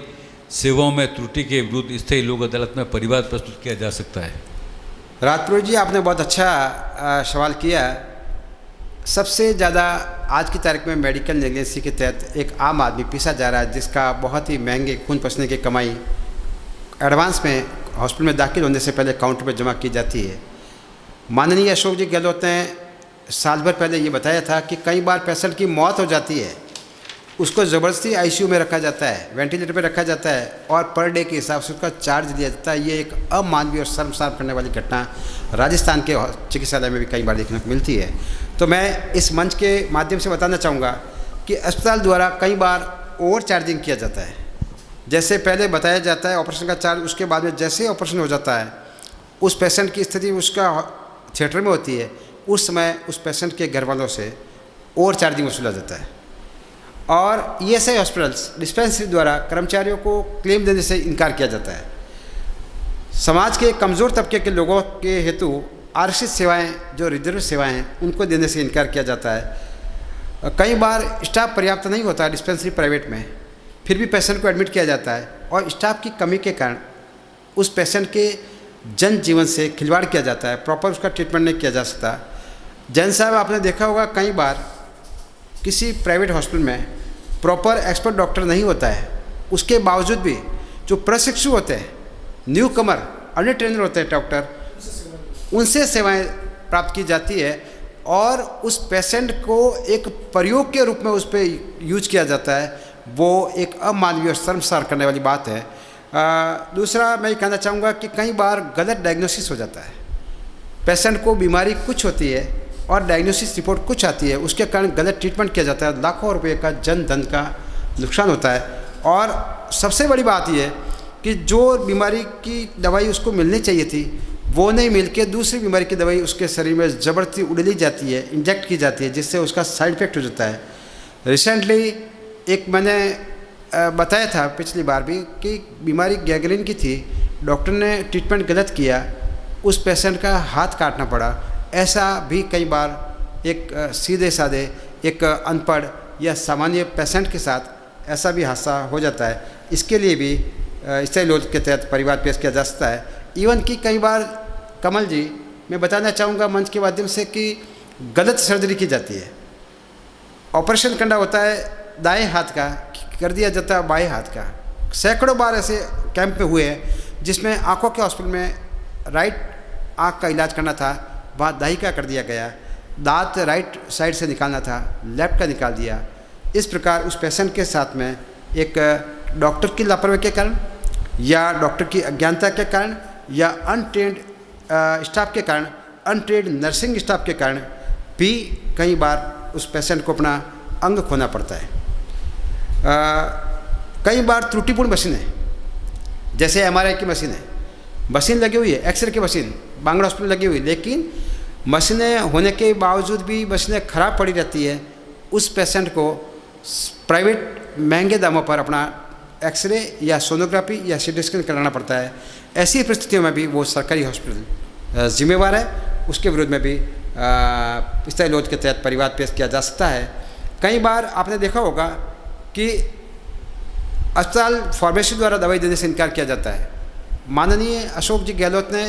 सेवाओं में त्रुटि के विरुद्ध स्थायी लोक अदालत में परिवाद प्रस्तुत किया जा सकता है? राजपुरोहित जी, आपने बहुत अच्छा सवाल किया। सबसे ज़्यादा आज की तारीख में मेडिकल नेगलेंसी के तहत एक आम आदमी पीसा जा रहा है, जिसका बहुत ही महंगे खून पसीने की कमाई एडवांस में हॉस्पिटल में दाखिल होने से पहले काउंटर पर जमा की जाती है। माननीय अशोक जी गहलोत ने साल भर पहले ये बताया था कि कई बार पेशेंट की मौत हो जाती है, उसको ज़बरदस्ती ICU में रखा जाता है, वेंटिलेटर पर रखा जाता है और पर डे के हिसाब से उसका चार्ज लिया जाता है। ये एक अमानवीय और शर्मसार करने वाली घटना राजस्थान के चिकित्सालय में भी कई बार देखने को मिलती है। तो मैं इस मंच के माध्यम से बताना चाहूँगा कि अस्पताल द्वारा कई बार ओवर चार्जिंग किया जाता है। जैसे पहले बताया जाता है ऑपरेशन का चार्ज, उसके बाद में जैसे ही ऑपरेशन हो जाता है उस पेशेंट की स्थिति उसका थिएटर में होती है, उस समय उस पेशेंट के घर वालों से ओवर चार्जिंग वसूला जाता है। और ESI हॉस्पिटल्स डिस्पेंसरी द्वारा कर्मचारियों को क्लेम देने से इनकार किया जाता है। समाज के कमज़ोर तबके के लोगों के हेतु आरक्षित सेवाएं जो रिजर्व सेवाएं हैं उनको देने से इनकार किया जाता है। कई बार स्टाफ पर्याप्त नहीं होता है डिस्पेंसरी प्राइवेट में, फिर भी पेशेंट को एडमिट किया जाता है और स्टाफ की कमी के कारण उस पेशेंट के जन जीवन से खिलवाड़ किया जाता है, प्रॉपर उसका ट्रीटमेंट नहीं किया जा सकता। जैन साहब, आपने देखा होगा कई बार किसी प्राइवेट हॉस्पिटल में प्रॉपर एक्सपर्ट डॉक्टर नहीं होता है, उसके बावजूद भी जो प्रशिक्षु होते हैं, न्यू कमर, अन्य ट्रेनर होते हैं डॉक्टर, उनसे सेवाएं प्राप्त की जाती है और उस पेशेंट को एक प्रयोग के रूप में उस पर यूज किया जाता है, वो एक अमानवीय और शर्मसार करने वाली बात है। दूसरा मैं ये कहना चाहूँगा कि कई बार गलत डायग्नोसिस हो जाता है। पेशेंट को बीमारी कुछ होती है और डायग्नोसिस रिपोर्ट कुछ आती है, उसके कारण गलत ट्रीटमेंट किया जाता है, लाखों रुपए का जन धन का नुकसान होता है। और सबसे बड़ी बात यह है कि जो बीमारी की दवाई उसको मिलनी चाहिए थी वो नहीं मिल के दूसरी बीमारी की दवाई उसके शरीर में ज़बरदस्ती उड़ेली जाती है, इंजेक्ट की जाती है, जिससे उसका साइड इफेक्ट हो जाता है। रिसेंटली एक मैंने बताया था पिछली बार भी कि बीमारी गैंग्रीन की थी, डॉक्टर ने ट्रीटमेंट गलत किया, उस पेशेंट का हाथ काटना पड़ा। ऐसा भी कई बार एक सीधे साधे एक अनपढ़ या सामान्य पेशेंट के साथ ऐसा भी हादसा हो जाता है। इसके लिए भी स्थायी लोक के तहत परिवार पेश किया जा सकता है। इवन कि कई बार कमल जी मैं बताना चाहूँगा मंच के माध्यम से कि गलत सर्जरी की जाती है। ऑपरेशन करना होता है दाएं हाथ का, कर दिया जाता है बाएं हाथ का। सैकड़ों बार ऐसे कैंप में हुए हैं जिसमें आंखों के हॉस्पिटल में राइट आंख का इलाज करना था, वहाँ दाई का कर दिया गया। दांत राइट साइड से निकालना था, लेफ्ट का निकाल दिया। इस प्रकार उस पेशेंट के साथ में एक डॉक्टर की लापरवाही के कारण या डॉक्टर की अज्ञानता के कारण या अनट्रेंड स्टाफ के कारण, अनट्रेंड नर्सिंग स्टाफ के कारण भी कई बार उस पेशेंट को अपना अंग खोना पड़ता है। कई बार त्रुटिपूर्ण मशीनें, जैसे MRI की मशीन लगी हुई है, एक्सरे की मशीन बांगड़ा हॉस्पिटल लगी हुई, लेकिन मशीनें होने के बावजूद भी मशीनें खराब पड़ी रहती है। उस पेशेंट को प्राइवेट महंगे दामों पर अपना एक्सरे या सोनोग्राफी या CT स्कैन कराना पड़ता है। ऐसी परिस्थितियों में भी वो सरकारी हॉस्पिटल जिम्मेवार है, उसके विरोध में भी स्थायी लोक के तहत परिवाद पेश किया जा सकता है। कई बार आपने देखा होगा कि अस्पताल फार्मेसी द्वारा दवाई देने से इनकार किया जाता है। माननीय अशोक जी गहलोत ने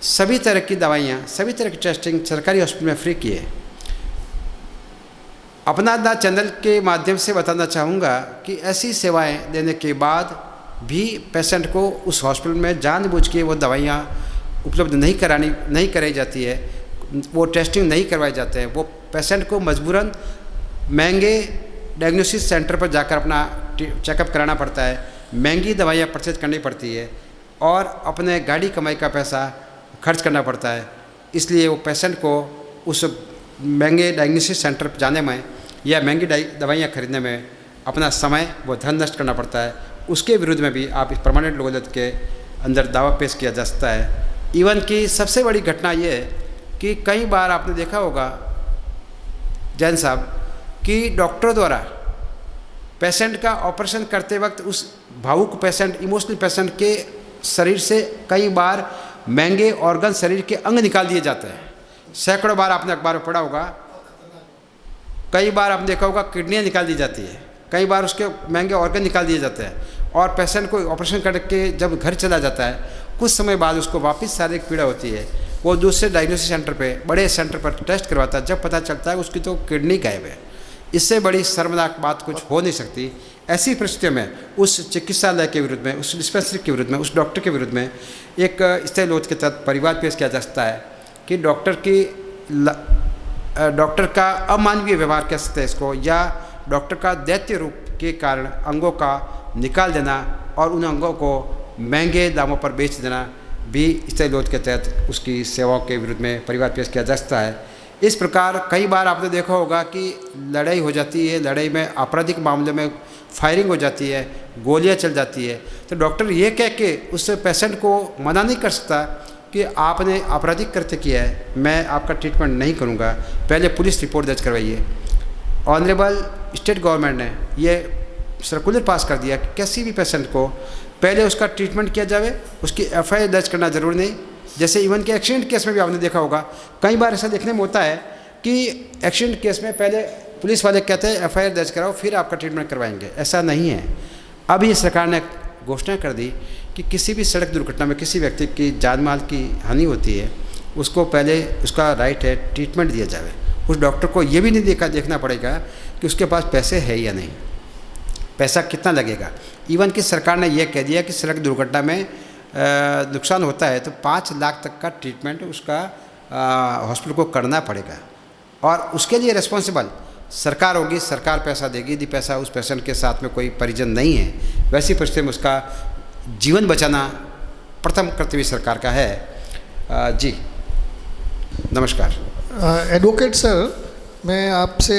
सभी तरह की दवाइयाँ, सभी तरह की टेस्टिंग सरकारी हॉस्पिटल में फ्री की है। अपना दा चैनल के माध्यम से बताना चाहूँगा कि ऐसी सेवाएं देने के बाद भी पेशेंट को उस हॉस्पिटल में जानबूझ के वो दवाइयाँ उपलब्ध नहीं कराई जाती है, वो टेस्टिंग नहीं करवाए जाते हैं। वो पेशेंट को मजबूरन महंगे डायग्नोसिस सेंटर पर जाकर अपना चेकअप कराना पड़ता है, महंगी दवाइयाँ परचेज करनी पड़ती है और अपने गाड़ी कमाई का पैसा खर्च करना पड़ता है। इसलिए वो पेशेंट को उस महंगे डायग्नोसिस सेंटर पर जाने में या महंगी दवाइयाँ खरीदने में अपना समय व धन नष्ट करना पड़ता है। उसके विरुद्ध में भी आप इस परमानेंट लोक अदालत के अंदर दावा पेश किया जा सकता है। इवन की सबसे बड़ी घटना ये है कि कई बार आपने देखा होगा जैन साहब कि डॉक्टर द्वारा पेशेंट का ऑपरेशन करते वक्त उस भावुक पेशेंट, इमोशनल पेशेंट के शरीर से कई बार महंगे ऑर्गन, शरीर के अंग निकाल दिए जाते हैं। सैकड़ों बार आपने अखबार में पढ़ा होगा, कई बार आपने देखा होगा किडनियाँ निकाल दी जाती है, कई बार उसके महंगे ऑर्गन निकाल दिए जाते हैं और पेशेंट को ऑपरेशन करके जब घर चला जाता है कुछ समय बाद उसको वापस शारीरिक पीड़ा होती है। वो दूसरे डायग्नोसिस सेंटर पे, बड़े सेंटर पर टेस्ट करवाता है, जब पता चलता है उसकी तो किडनी गायब है। इससे बड़ी शर्मनाक बात कुछ हो नहीं सकती। ऐसी परिस्थितियों में उस चिकित्सालय के विरुद्ध में, उस डिस्पेंसरी के विरुद्ध में, उस डॉक्टर के विरुद्ध में एक स्थायी लोक के तहत परिवाद पेश किया जा सकता है कि डॉक्टर का अमानवीय व्यवहार कह सकते हैं इसको, या डॉक्टर का दैत्य रूप के कारण अंगों का निकाल देना और उन अंगों को महंगे दामों पर बेच देना भी स्थायी लोक के तहत उसकी सेवाओं के विरुद्ध में परिवाद पेश किया जा सकता है। इस प्रकार कई बार आपने देखा होगा कि लड़ाई हो जाती है, लड़ाई में आपराधिक मामले में फायरिंग हो जाती है, गोलियां चल जाती है, तो डॉक्टर ये कह के उस पेशेंट को मना नहीं कर सकता कि आपने आपराधिक कृत्य किया है, मैं आपका ट्रीटमेंट नहीं करूँगा, पहले पुलिस रिपोर्ट दर्ज करवाइए। ऑनरेबल स्टेट गवर्नमेंट ने ये सर्कुलर पास कर दिया कि किसी भी पेशेंट को पहले उसका ट्रीटमेंट किया जाए, उसकी FIR दर्ज करना जरूरी नहीं। जैसे इवन के एक्सीडेंट केस में भी आपने देखा होगा, कई बार ऐसा देखने में होता है कि एक्सीडेंट केस में पहले पुलिस वाले कहते हैं FIR दर्ज कराओ फिर आपका ट्रीटमेंट करवाएंगे। ऐसा नहीं है। अब ये सरकार ने घोषणा कर दी कि किसी भी सड़क दुर्घटना में किसी व्यक्ति की जान माल की हानि होती है, उसको पहले उसका राइट है ट्रीटमेंट दिया जाए। उस डॉक्टर को ये भी नहीं देखना पड़ेगा कि उसके पास पैसे है या नहीं, पैसा कितना लगेगा। इवन कि सरकार ने यह कह दिया कि सड़क दुर्घटना में नुकसान होता है तो 5 लाख तक का ट्रीटमेंट उसका हॉस्पिटल को करना पड़ेगा। और उसके लिए रिस्पॉन्सिबल सरकार होगी, सरकार पैसा देगी। यदि पैसा उस पेशेंट के साथ में कोई परिजन नहीं है, वैसी परिस्थिति में उसका जीवन बचाना प्रथम कर्तव्य सरकार का है। जी नमस्कार। एडवोकेट सर, मैं आपसे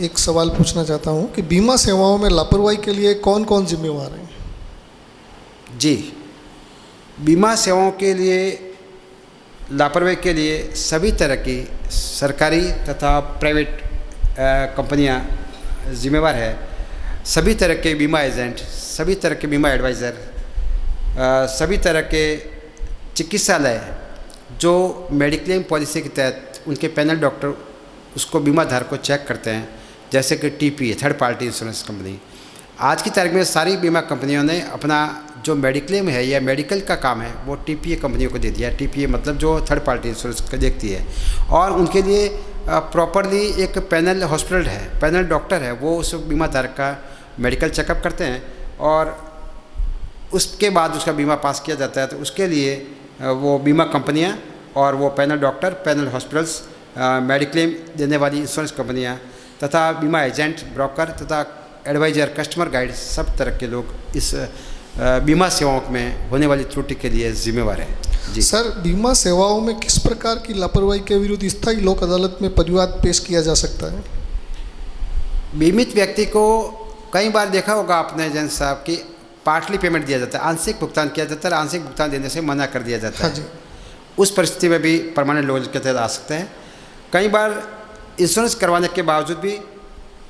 एक सवाल पूछना चाहता हूं कि बीमा सेवाओं में लापरवाही के लिए कौन कौन जिम्मेवार हैं? जी, बीमा सेवाओं के लिए लापरवाही के लिए सभी तरह की सरकारी तथा प्राइवेट कंपनियां जिम्मेवार है। सभी तरह के बीमा एजेंट, सभी तरह के बीमा एडवाइज़र, सभी तरह के चिकित्सालय जो मेडिक्लेम पॉलिसी के तहत उनके पैनल डॉक्टर उसको बीमा धारक को चेक करते हैं, जैसे कि TPA, third party insurance company. आज की तारीख में सारी बीमा कंपनियों ने अपना जो मेडिक्लेम है या मेडिकल का काम है वो टीपीए कंपनियों को दे दिया। टीपीए मतलब जो थर्ड पार्टी इंश्योरेंस को देखती है, और उनके लिए प्रॉपरली एक पैनल हॉस्पिटल है, पैनल डॉक्टर है, वो उस बीमा धारक का मेडिकल चेकअप करते हैं और उसके बाद उसका बीमा पास किया जाता है। तो उसके लिए वो बीमा कंपनियां और वो panel doctor, panel hospitals, mediclaim देने वाली इंश्योरेंस कंपनियां तथा बीमा एजेंट, ब्रोकर तथा एडवाइज़र, कस्टमर गाइड, सब तरह के लोग इस बीमा सेवाओं में होने वाली त्रुटि के लिए जिम्मेवार हैं। जी सर, बीमा सेवाओं में किस प्रकार की लापरवाही के विरुद्ध स्थायी लोक अदालत में परिवाद पेश किया जा सकता है? बीमित व्यक्ति को कई बार देखा होगा आपने जैन साहब की पार्टली पेमेंट दिया जाता है, आंशिक भुगतान किया जाता है, आंशिक भुगतान देने से मना कर दिया जाता है। हाँ जी। उस परिस्थिति में भी परमानेंट लोन के तहत आ सकते हैं। कई बार इंश्योरेंस करवाने के बावजूद भी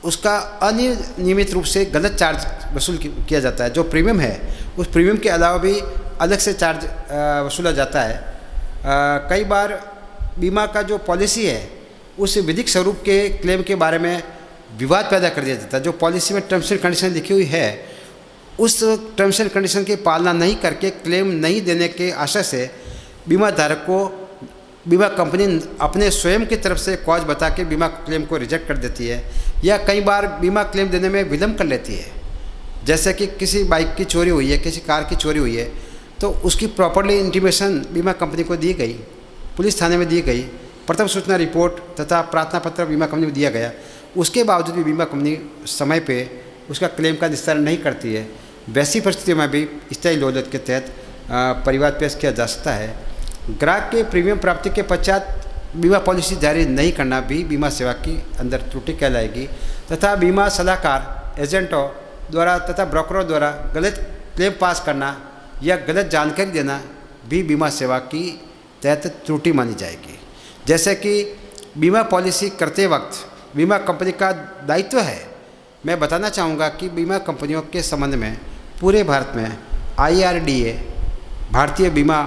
उसका अनियमित रूप से गलत चार्ज वसूल किया जाता है। जो प्रीमियम है उस प्रीमियम के अलावा भी अलग से चार्ज वसूला जाता है। कई बार बीमा का जो पॉलिसी है उस विधिक स्वरूप के क्लेम के बारे में विवाद पैदा कर दिया जाता है। जो पॉलिसी में टर्म्स एंड कंडीशन लिखी हुई है उस टर्म्स एंड कंडीशन की पालना नहीं करके क्लेम नहीं देने के आशय से बीमा धारक को बीमा कंपनी अपने स्वयं की तरफ से कॉज बता के बीमा क्लेम को रिजेक्ट कर देती है, या कई बार बीमा क्लेम देने में विलम्ब कर लेती है। जैसे कि किसी बाइक की चोरी हुई है, किसी कार की चोरी हुई है, तो उसकी प्रॉपरली इंटीमेशन बीमा कंपनी को दी गई, पुलिस थाने में दी गई, प्रथम सूचना रिपोर्ट तथा प्रार्थना पत्र बीमा कंपनी को दिया गया, उसके बावजूद भी बीमा कंपनी समय पे उसका क्लेम का निस्तारण नहीं करती है। वैसी परिस्थितियों में भी स्थायी लोक के तहत परिवाद पेश किया जा सकता है। ग्राहक के प्रीमियम प्राप्ति के पश्चात बीमा पॉलिसी जारी नहीं करना भी बीमा सेवा की अंदर त्रुटि कहलाएगी, तथा बीमा सलाहकार एजेंटों द्वारा तथा ब्रोकरों द्वारा गलत क्लेम पास करना या गलत जानकारी देना भी बीमा सेवा की तहत त्रुटि मानी जाएगी। जैसे कि बीमा पॉलिसी करते वक्त बीमा कंपनी का दायित्व है। मैं बताना चाहूँगा कि बीमा कंपनियों के संबंध में पूरे भारत में IRDA, भारतीय बीमा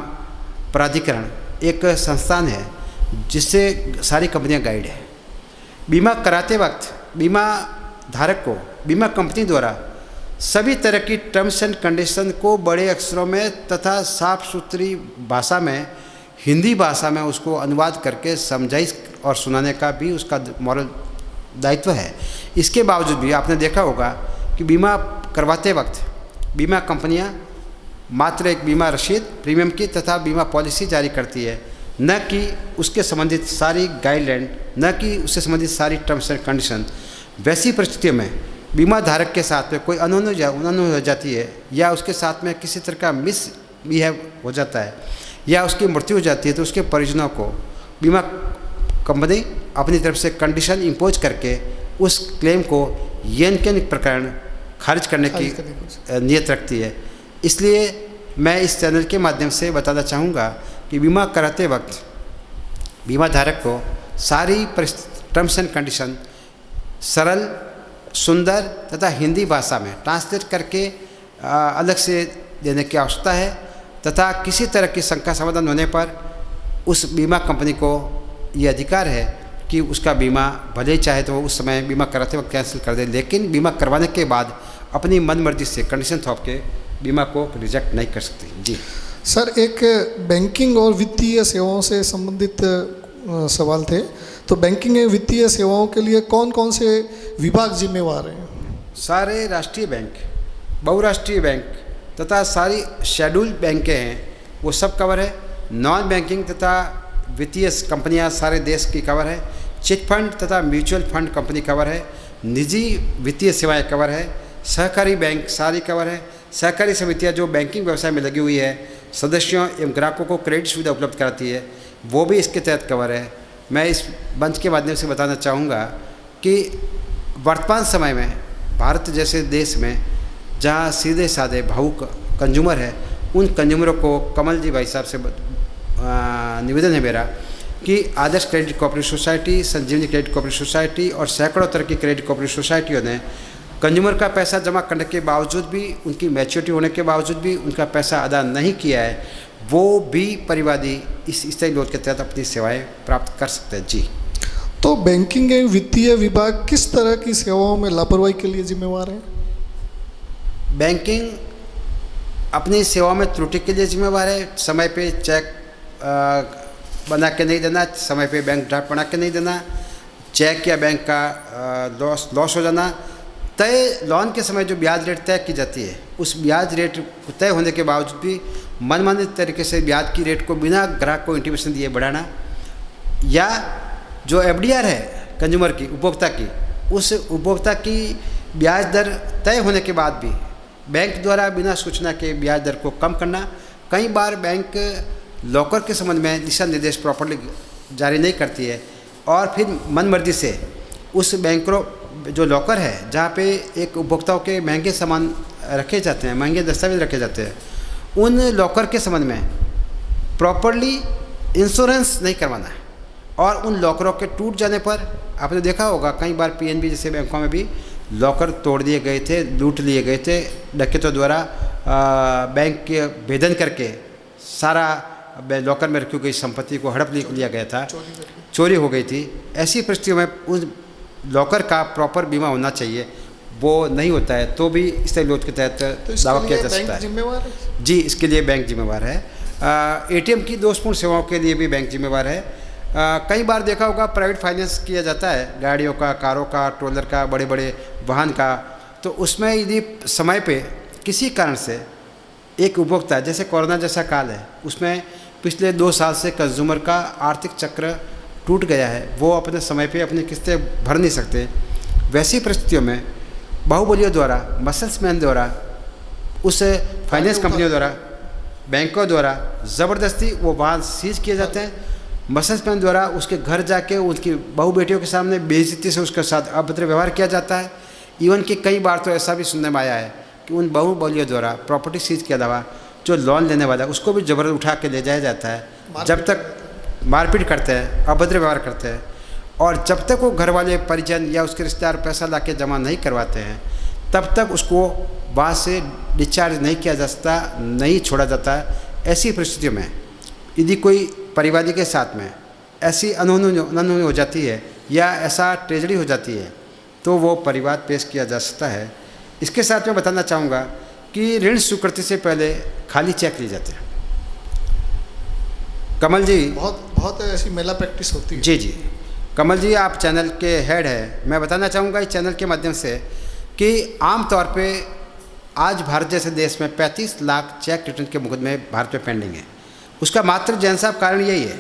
प्राधिकरण, एक संस्थान है जिससे सारी कंपनियां गाइड है। बीमा कराते वक्त बीमा धारक को बीमा कंपनी द्वारा सभी तरह की टर्म्स एंड कंडीशन को बड़े अक्षरों में तथा साफ सुथरी भाषा में, हिंदी भाषा में उसको अनुवाद करके समझाइश और सुनाने का भी उसका मॉरल दायित्व है। इसके बावजूद भी आपने देखा होगा कि बीमा करवाते वक्त बीमा कंपनियां मात्र एक बीमा रसीद प्रीमियम की तथा बीमा पॉलिसी जारी करती है, न कि उसके संबंधित सारी गाइडलाइन, न कि उससे संबंधित सारी टर्म्स एंड कंडीशन। वैसी परिस्थितियों में बीमा धारक के साथ में कोई अनहोनी हो जाती है, या उसके साथ में किसी तरह का मिसबिहेव हो जाता है, या उसकी मृत्यु हो जाती है, तो उसके परिजनों को बीमा कंपनी अपनी तरफ से कंडीशन इम्पोज करके उस क्लेम को यन प्रकरण खारिज करने की नीयत रखती है। इसलिए मैं इस चैनल के माध्यम से बताना चाहूँगा कि बीमा कराते वक्त बीमा धारक को सारी टर्म्स एंड कंडीशन सरल, सुंदर तथा हिंदी भाषा में ट्रांसलेट करके अलग से देने की आवश्यकता है, तथा किसी तरह की शंका समाधान होने पर उस बीमा कंपनी को ये अधिकार है कि उसका बीमा भले ही चाहे तो उस समय बीमा कराते वक्त कैंसिल कर दे, लेकिन बीमा करवाने के बाद अपनी मनमर्जी से कंडीशन थोप के बीमा को रिजेक्ट नहीं कर सकती। जी सर, एक बैंकिंग और वित्तीय सेवाओं से संबंधित सवाल थे। तो बैंकिंग एवं वित्तीय सेवाओं के लिए कौन कौन से विभाग जिम्मेवार हैं? सारे राष्ट्रीय बैंक, बहुराष्ट्रीय बैंक तथा सारी शेड्यूल्ड बैंकें हैं, वो सब कवर है। नॉन बैंकिंग तथा वित्तीय कंपनियां सारे देश की कवर है, चिट फंड तथा म्यूचुअल फंड कंपनी कवर है, निजी वित्तीय सेवाएं कवर है, सहकारी बैंक सारी कवर है, सहकारी समितियां जो बैंकिंग व्यवसाय में लगी हुई है, सदस्यों एवं ग्राहकों को क्रेडिट सुविधा उपलब्ध कराती है, वो भी इसके तहत कवर है। मैं इस मंच के माध्यम से बताना चाहूँगा कि वर्तमान समय में भारत जैसे देश में जहाँ सीधे साधे भावुक कंज्यूमर है, उन कंज्यूमरों को कमल जी भाई साहब से निवेदन है मेरा कि आदर्श क्रेडिट कोऑपरेटिव सोसाइटी, संजीवनी क्रेडिट कोऑपरेटिव सोसाइटी और सैकड़ों तरह की क्रेडिट कोऑपरेटिव सोसाइटियों ने कंज्यूमर का पैसा जमा करने के बावजूद भी, उनकी मैच्योरिटी होने के बावजूद भी उनका पैसा अदा नहीं किया है, वो भी परिवादी इस स्थायी लोन के तहत अपनी सेवाएं प्राप्त कर सकते हैं। जी, तो बैंकिंग एवं वित्तीय विभाग किस तरह की सेवाओं में लापरवाही के लिए जिम्मेवार है? बैंकिंग अपनी सेवाओं में त्रुटि के लिए जिम्मेवार है। समय पे चेक बना के नहीं देना, समय पे बैंक ड्राफ्ट बना के नहीं देना, चेक या बैंक का लॉस हो जाना, तय लोन के समय जो ब्याज रेट तय की जाती है, उस ब्याज रेट तय होने के बावजूद भी मनमाने तरीके से ब्याज की रेट को बिना ग्राहक को इंटीमेशन दिए बढ़ाना, या जो FDR है कंज्यूमर की, उपभोक्ता की, उस उपभोक्ता की ब्याज दर तय होने के बाद भी बैंक द्वारा बिना सूचना के ब्याज दर को कम करना। कई बार बैंक लॉकर के संबंध में दिशा निर्देश प्रॉपर्ली जारी नहीं करती है और फिर मनमर्जी से उस बैंकों जो लॉकर है जहाँ पे एक उपभोक्ताओं के महंगे सामान रखे जाते हैं, महंगे दस्तावेज रखे जाते हैं, उन लॉकर के संबंध में प्रॉपर्ली इंश्योरेंस नहीं करवाना है। और उन लॉकरों के टूट जाने पर आपने देखा होगा कई बार PNB जैसे बैंकों में भी लॉकर तोड़ दिए गए थे, लूट लिए गए थे, डकैतों द्वारा बैंक के भेदन करके सारा लॉकर में रखी गई संपत्ति को हड़प लिया गया था, चोरी हो गई थी। ऐसी परिस्थितियों में उस लॉकर का प्रॉपर बीमा होना चाहिए, वो नहीं होता है तो भी स्थायी लोन के तहत दावा किया जा सकता है। जी, इसके लिए बैंक जिम्मेवार है। ATM की दोषपूर्ण सेवाओं के लिए भी बैंक जिम्मेवार है। कई बार देखा होगा प्राइवेट फाइनेंस किया जाता है गाड़ियों का, कारों का, ट्रोलर का, बड़े बड़े वाहन का, तो उसमें यदि समय पे किसी कारण से एक उपभोक्ता, जैसे कोरोना जैसा काल है, उसमें पिछले 2 साल से कंज्यूमर का आर्थिक चक्र टूट गया है, वो अपने समय पे अपनी किस्तें भर नहीं सकते, वैसी परिस्थितियों में बाहुबलियों द्वारा, मसल्समैन द्वारा, उस फाइनेंस कंपनियों द्वारा, बैंकों द्वारा ज़बरदस्ती वो वाहन सीज किए जाते हैं। मसल्समैन द्वारा उसके घर जाके उनकी बहू बेटियों के सामने बेइज्जती से उसके साथ अभद्र व्यवहार किया जाता है। इवन कि कई बार तो ऐसा भी सुनने में आया है कि उन बाहुबलियों द्वारा प्रॉपर्टी सीज के अलावा जो लोन लेने वाला है उसको भी जबरदस्त उठा के ले जाया जाता है, जब तक मारपीट करते हैं, अभद्र व्यवहार करते हैं, और जब तक वो घर वाले परिजन या उसके रिश्तेदार पैसा ला के जमा नहीं करवाते हैं तब तक उसको वहाँ से डिस्चार्ज नहीं किया जा सकता, नहीं छोड़ा जाता। ऐसी परिस्थितियों में यदि कोई परिवादी के साथ में ऐसी अनहोनी हो जाती है या ऐसा ट्रेजेडी हो जाती है तो वो परिवाद पेश किया जा सकता है। इसके साथ मैं बताना चाहूँगा कि ऋण स्वीकृति से पहले खाली चेक लिए जाते हैं। कमल जी, बहुत ऐसी मेला प्रैक्टिस होती है। जी जी, कमल जी आप चैनल के हेड हैं, मैं बताना चाहूँगा इस चैनल के माध्यम से कि आम तौर पे आज भारत जैसे देश में 35 लाख चेक रिटर्न के मुकदमे भारत में पेंडिंग है। उसका मात्र जैन साहब कारण यही है।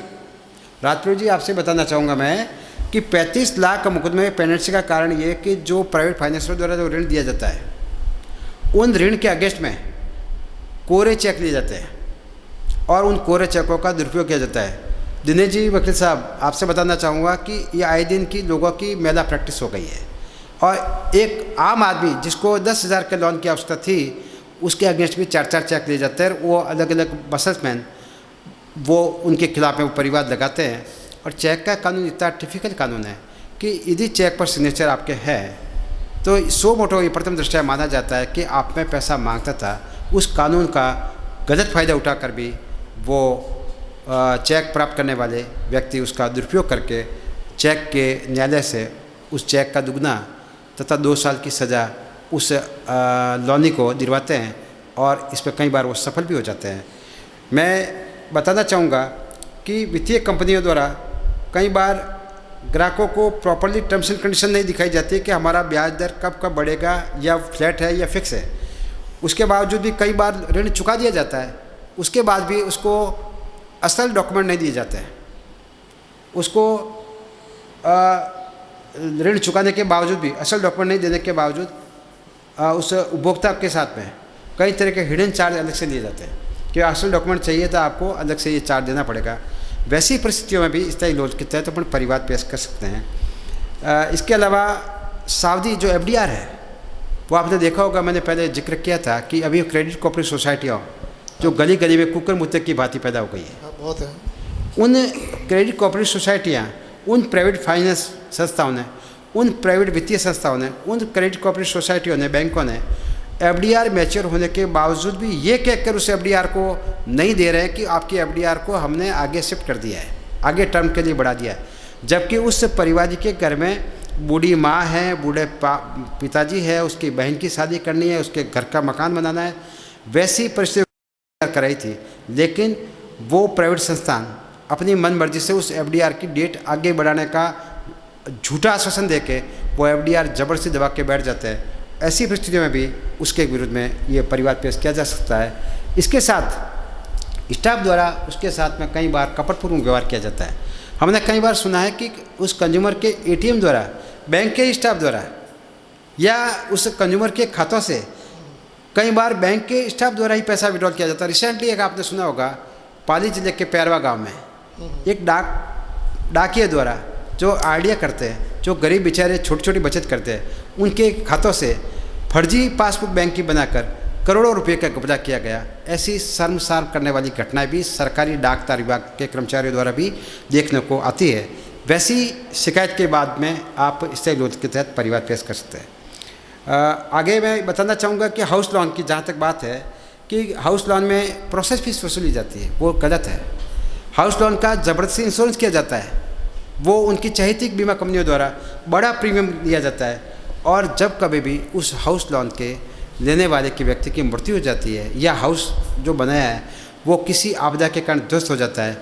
राजपुर जी आपसे बताना चाहूँगा मैं कि 35 लाख का मुकदमे पेंडेंसी का कारण ये है कि जो प्राइवेट फाइनेंसर द्वारा जो ऋण दिया जाता है उन ऋण के अगेंस्ट में कोरे चेक लिए जाते हैं और उन कोरे चेकों का दुरुपयोग किया जाता है। दिनेश जी वकील साहब आपसे बताना चाहूँगा कि ये आए दिन की लोगों की मेला प्रैक्टिस हो गई है और एक आम आदमी जिसको 10,000 के लोन की आवश्यकता थी उसके अगेंस्ट भी 4-4 चेक लिए जाते हैं। वो अलग अलग बिजनेसमैन वो उनके खिलाफ में वो परिवाद लगाते हैं। और चेक का कानून इतना टिपिकल कानून है कि यदि चेक पर सिग्नेचर आपके है तो सो मोटो ये प्रथम दृष्टया माना जाता है कि आप में पैसा मांगता था। उस कानून का गलत फ़ायदा उठाकर भी वो चेक प्राप्त करने वाले व्यक्ति उसका दुरुपयोग करके चेक के न्यायालय से उस चेक का दुगना तथा 2 साल की सज़ा उस लॉनी को दिलवाते हैं और इस पर कई बार वो सफल भी हो जाते हैं। मैं बताना चाहूँगा कि वित्तीय कंपनियों द्वारा कई बार ग्राहकों को प्रॉपर्ली टर्म्स एंड कंडीशन नहीं दिखाई जाती कि हमारा ब्याज दर कब कब बढ़ेगा या फ्लैट है या फिक्स है। उसके बावजूद भी कई बार ऋण चुका दिया जाता है, उसके बाद भी उसको असल डॉक्यूमेंट नहीं दिए जाते हैं। उसको ऋण चुकाने के बावजूद भी, असल डॉक्यूमेंट नहीं देने के बावजूद उस उपभोक्ता के साथ में कई तरह के हिडन चार्ज अलग से लिए जाते हैं कि असल डॉक्यूमेंट चाहिए तो आपको अलग से ये चार्ज देना पड़ेगा। वैसी परिस्थितियों में भी स्थायी लोन के तहत अपन परिवार पेश कर सकते हैं। इसके अलावा सावधि जो FDR है वो आपने देखा होगा, मैंने पहले जिक्र किया था कि अभी क्रेडिट कोऑपरेटिव सोसाइटियाँ जो गली गली में कुकर मुत्ते की भांति पैदा हो गई है, बहुत है। उन क्रेडिट कोऑपरेटिव सोसाइटियाँ, उन प्राइवेट फाइनेंस संस्थाओं ने, उन प्राइवेट वित्तीय संस्थाओं ने, उन क्रेडिट कोऑपरेटिव सोसाइटियों ने, बैंकों ने FDR मैच्योर होने के बावजूद भी ये कहकर उस FDR को नहीं दे रहे हैं कि आपकी FDR को हमने आगे शिफ्ट कर दिया है, आगे टर्म के लिए बढ़ा दिया है, जबकि उस परिवार के घर में बूढ़ी माँ है, बूढ़े पिताजी है, उसकी बहन की शादी करनी है, उसके घर का मकान बनाना है, वैसी परिस्थिति कराई थी। लेकिन वो प्राइवेट संस्थान अपनी मन मर्जी से उस FDR की डेट आगे बढ़ाने का झूठा आश्वासन देके वो FDR जबरदस्ती दबा के बैठ जाते हैं। ऐसी परिस्थितियों में भी उसके विरुद्ध में ये परिवार पेश किया जा सकता है। इसके साथ स्टाफ द्वारा उसके साथ में कई बार कपटपूर्ण व्यवहार किया जाता है। हमने कई बार सुना है कि उस कंज्यूमर के ATM द्वारा, बैंक के स्टाफ द्वारा या उस कंज्यूमर के खातों से कई बार बैंक के स्टाफ द्वारा ही पैसा विड्रॉल किया जाता है। रिसेंटली एक आपने सुना होगा, पाली जिले के पैरवा गाँव में एक डाकिया द्वारा जो आइडिया करते हैं, जो गरीब बेचारे छोटी छोटी बचत करते हैं, उनके खातों से फर्जी पासबुक बैंक की बनाकर करोड़ों रुपए का कब्जा किया गया। ऐसी शर्मसार करने वाली घटनाएं भी सरकारी डाक तार विभाग के कर्मचारियों द्वारा भी देखने को आती है। वैसी शिकायत के बाद में आप स्थायी लोन के तहत परिवार पेश कर सकते हैं। आगे मैं बताना चाहूँगा कि हाउस लोन की जहाँ तक बात है कि हाउस लोन में प्रोसेस फीस वसूली जाती है, वो गलत है। हाउस लोन का ज़बरदस्ती इंश्योरेंस किया जाता है, वो उनकी चहेती बीमा कंपनियों द्वारा बड़ा प्रीमियम दिया जाता है, और जब कभी भी उस हाउस लोन के लेने वाले के व्यक्ति की मृत्यु हो जाती है या हाउस जो बनाया है वो किसी आपदा के कारण ध्वस्त हो जाता है,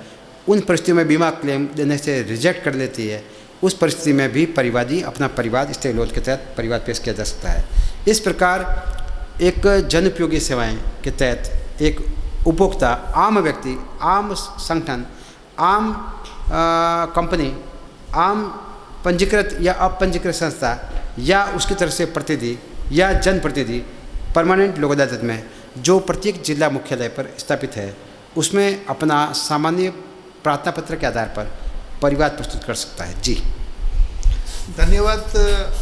उन परिस्थितियों में बीमा क्लेम देने से रिजेक्ट कर लेती है। उस परिस्थिति में भी परिवादी अपना परिवार स्थायी लोन के तहत परिवार पेश किया जा सकता है। इस प्रकार एक जनउपयोगी सेवाएं के तहत एक उपभोक्ता, आम व्यक्ति, आम संगठन, आम कंपनी, आम पंजीकृत या अपंजीकृत संस्था या उसकी तरफ से प्रतिनिधि या जनप्रतिनिधि परमानेंट लोक अदालत में जो प्रत्येक जिला मुख्यालय पर स्थापित है उसमें अपना सामान्य प्रार्थना पत्र के आधार पर परिवार प्रस्तुत कर सकता है। जी धन्यवाद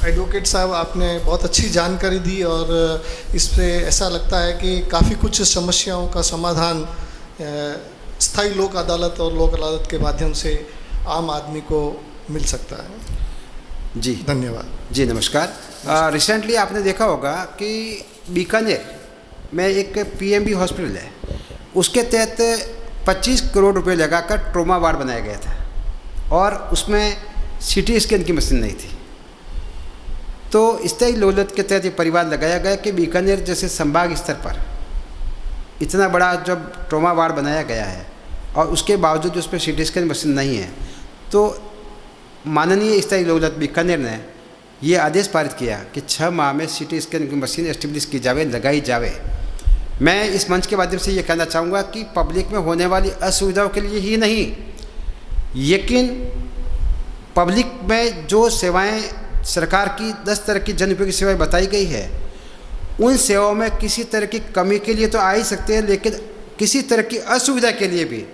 एडवोकेट साहब, आपने बहुत अच्छी जानकारी दी और इससे ऐसा लगता है कि काफ़ी कुछ समस्याओं का समाधान स्थायी लोक अदालत और लोक अदालत के माध्यम से आम आदमी को मिल सकता है। जी धन्यवाद। जी नमस्कार। रिसेंटली आपने देखा होगा कि बीकानेर में एक PMB हॉस्पिटल है, उसके तहत 25 करोड़ रुपए लगाकर ट्रोमा वार्ड बनाया गया था और उसमें CT स्कैन की मशीन नहीं थी। तो स्थायी लोलत के तहत ये परिवार लगाया गया कि बीकानेर जैसे संभाग स्तर पर इतना बड़ा जब ट्रोमा वार्ड बनाया गया है और उसके बावजूद उस पर CT स्कैन मशीन नहीं है, तो माननीय स्थायी लोलत बीकानेर ने ये आदेश पारित किया कि 6 माह में CT स्कैन की मशीन एस्टेब्लिश की जावे, लगाई जावे। मैं इस मंच के माध्यम से ये कहना चाहूँगा कि पब्लिक में होने वाली असुविधाओं के लिए ही नहीं, लेकिन पब्लिक में जो सेवाएं सरकार की 10 तरह की जनउपयोगी सेवाएं बताई गई है, उन सेवाओं में किसी तरह की कमी के लिए तो आ ही सकते हैं, लेकिन किसी तरह की असुविधा के लिए भी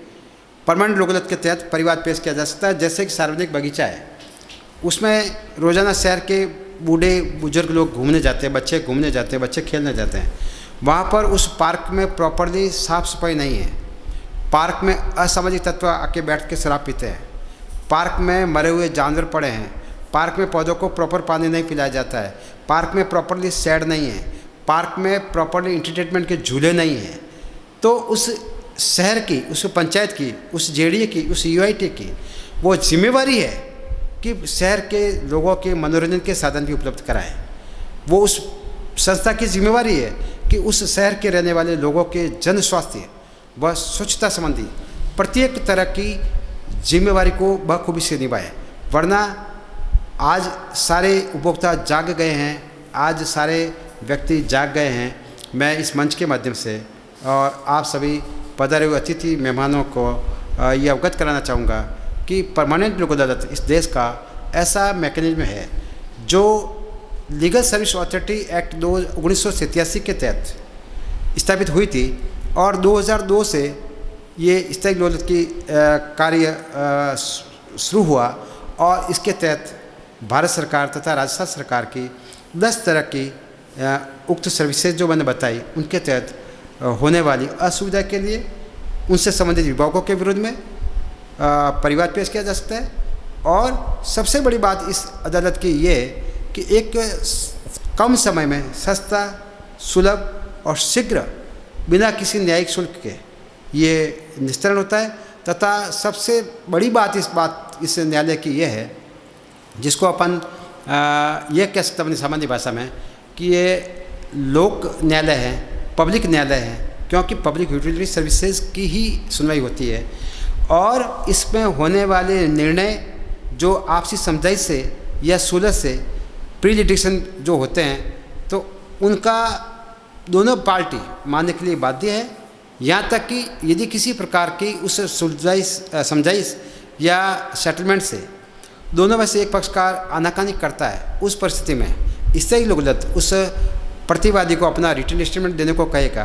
परमानेंट लोक अदालत के तहत परिवार पेश किया जा सकता है। जैसे कि सार्वजनिक बगीचा है, उसमें रोज़ाना शहर के बूढ़े बुजुर्ग लोग घूमने जाते हैं, बच्चे घूमने जाते हैं, बच्चे खेलने जाते हैं, वहाँ पर उस पार्क में प्रॉपरली साफ़ सफाई नहीं है। पार्क में असामाजिक तत्व आके बैठ के शराब पीते हैं, पार्क में मरे हुए जानवर पड़े हैं, पार्क में पौधों को प्रॉपर पानी नहीं पिलाया जाता है, पार्क में प्रॉपरली शेड नहीं है, पार्क में प्रॉपरली एंटरटेनमेंट के झूले नहीं हैं। तो उस शहर की, उस पंचायत की, उस JDA की, उस UIT की वो जिम्मेवारी है कि शहर के लोगों के मनोरंजन के साधन भी उपलब्ध कराएं। वो उस संस्था की जिम्मेवारी है कि उस शहर के रहने वाले लोगों के जन स्वास्थ्य व स्वच्छता संबंधी प्रत्येक तरह की जिम्मेवारी को बखूबी से निभाए। वरना आज सारे उपभोक्ता जाग गए हैं, आज सारे व्यक्ति जाग गए हैं। मैं इस मंच के माध्यम से और आप सभी पधारे हुए अतिथि मेहमानों को ये अवगत कराना चाहूँगा कि परमानेंट लोक अदालत इस देश का ऐसा मैकेनिज्म है जो लीगल सर्विस अथॉरिटी एक्ट 1987 के तहत स्थापित हुई थी और 2002 से ये स्थायी लोक अदालत की कार्य शुरू हुआ और इसके तहत भारत सरकार तथा राजस्थान सरकार की 10 तरह की उक्त सर्विसेज जो मैंने बताई उनके तहत होने वाली असुविधा के लिए उनसे संबंधित विभागों के विरुद्ध में परिवाद पेश किया जा सकता है। और सबसे बड़ी बात इस अदालत की ये कि एक कम समय में सस्ता, सुलभ और शीघ्र बिना किसी न्यायिक शुल्क के ये निस्तारण होता है। तथा सबसे बड़ी बात इस न्यायालय की ये है, जिसको अपन ये कह सकते हैं अपनी सामान्य भाषा में, कि ये लोक न्यायालय है, पब्लिक न्यायालय है, क्योंकि पब्लिक यूटिलिटी सर्विसेज की ही सुनवाई होती है और इसमें होने वाले निर्णय जो आपसी समझाइश से या सुलह से प्री लिटिगेशन जो होते हैं तो उनका दोनों पार्टी मानने के लिए बाध्य है। यहाँ तक कि यदि किसी प्रकार की उस समझाइश या सेटलमेंट से दोनों में से एक पक्षकार आनाकानी करता है, उस परिस्थिति में स्थायी लोक अदालत उस प्रतिवादी को अपना रिटन स्टेटमेंट देने को कहेगा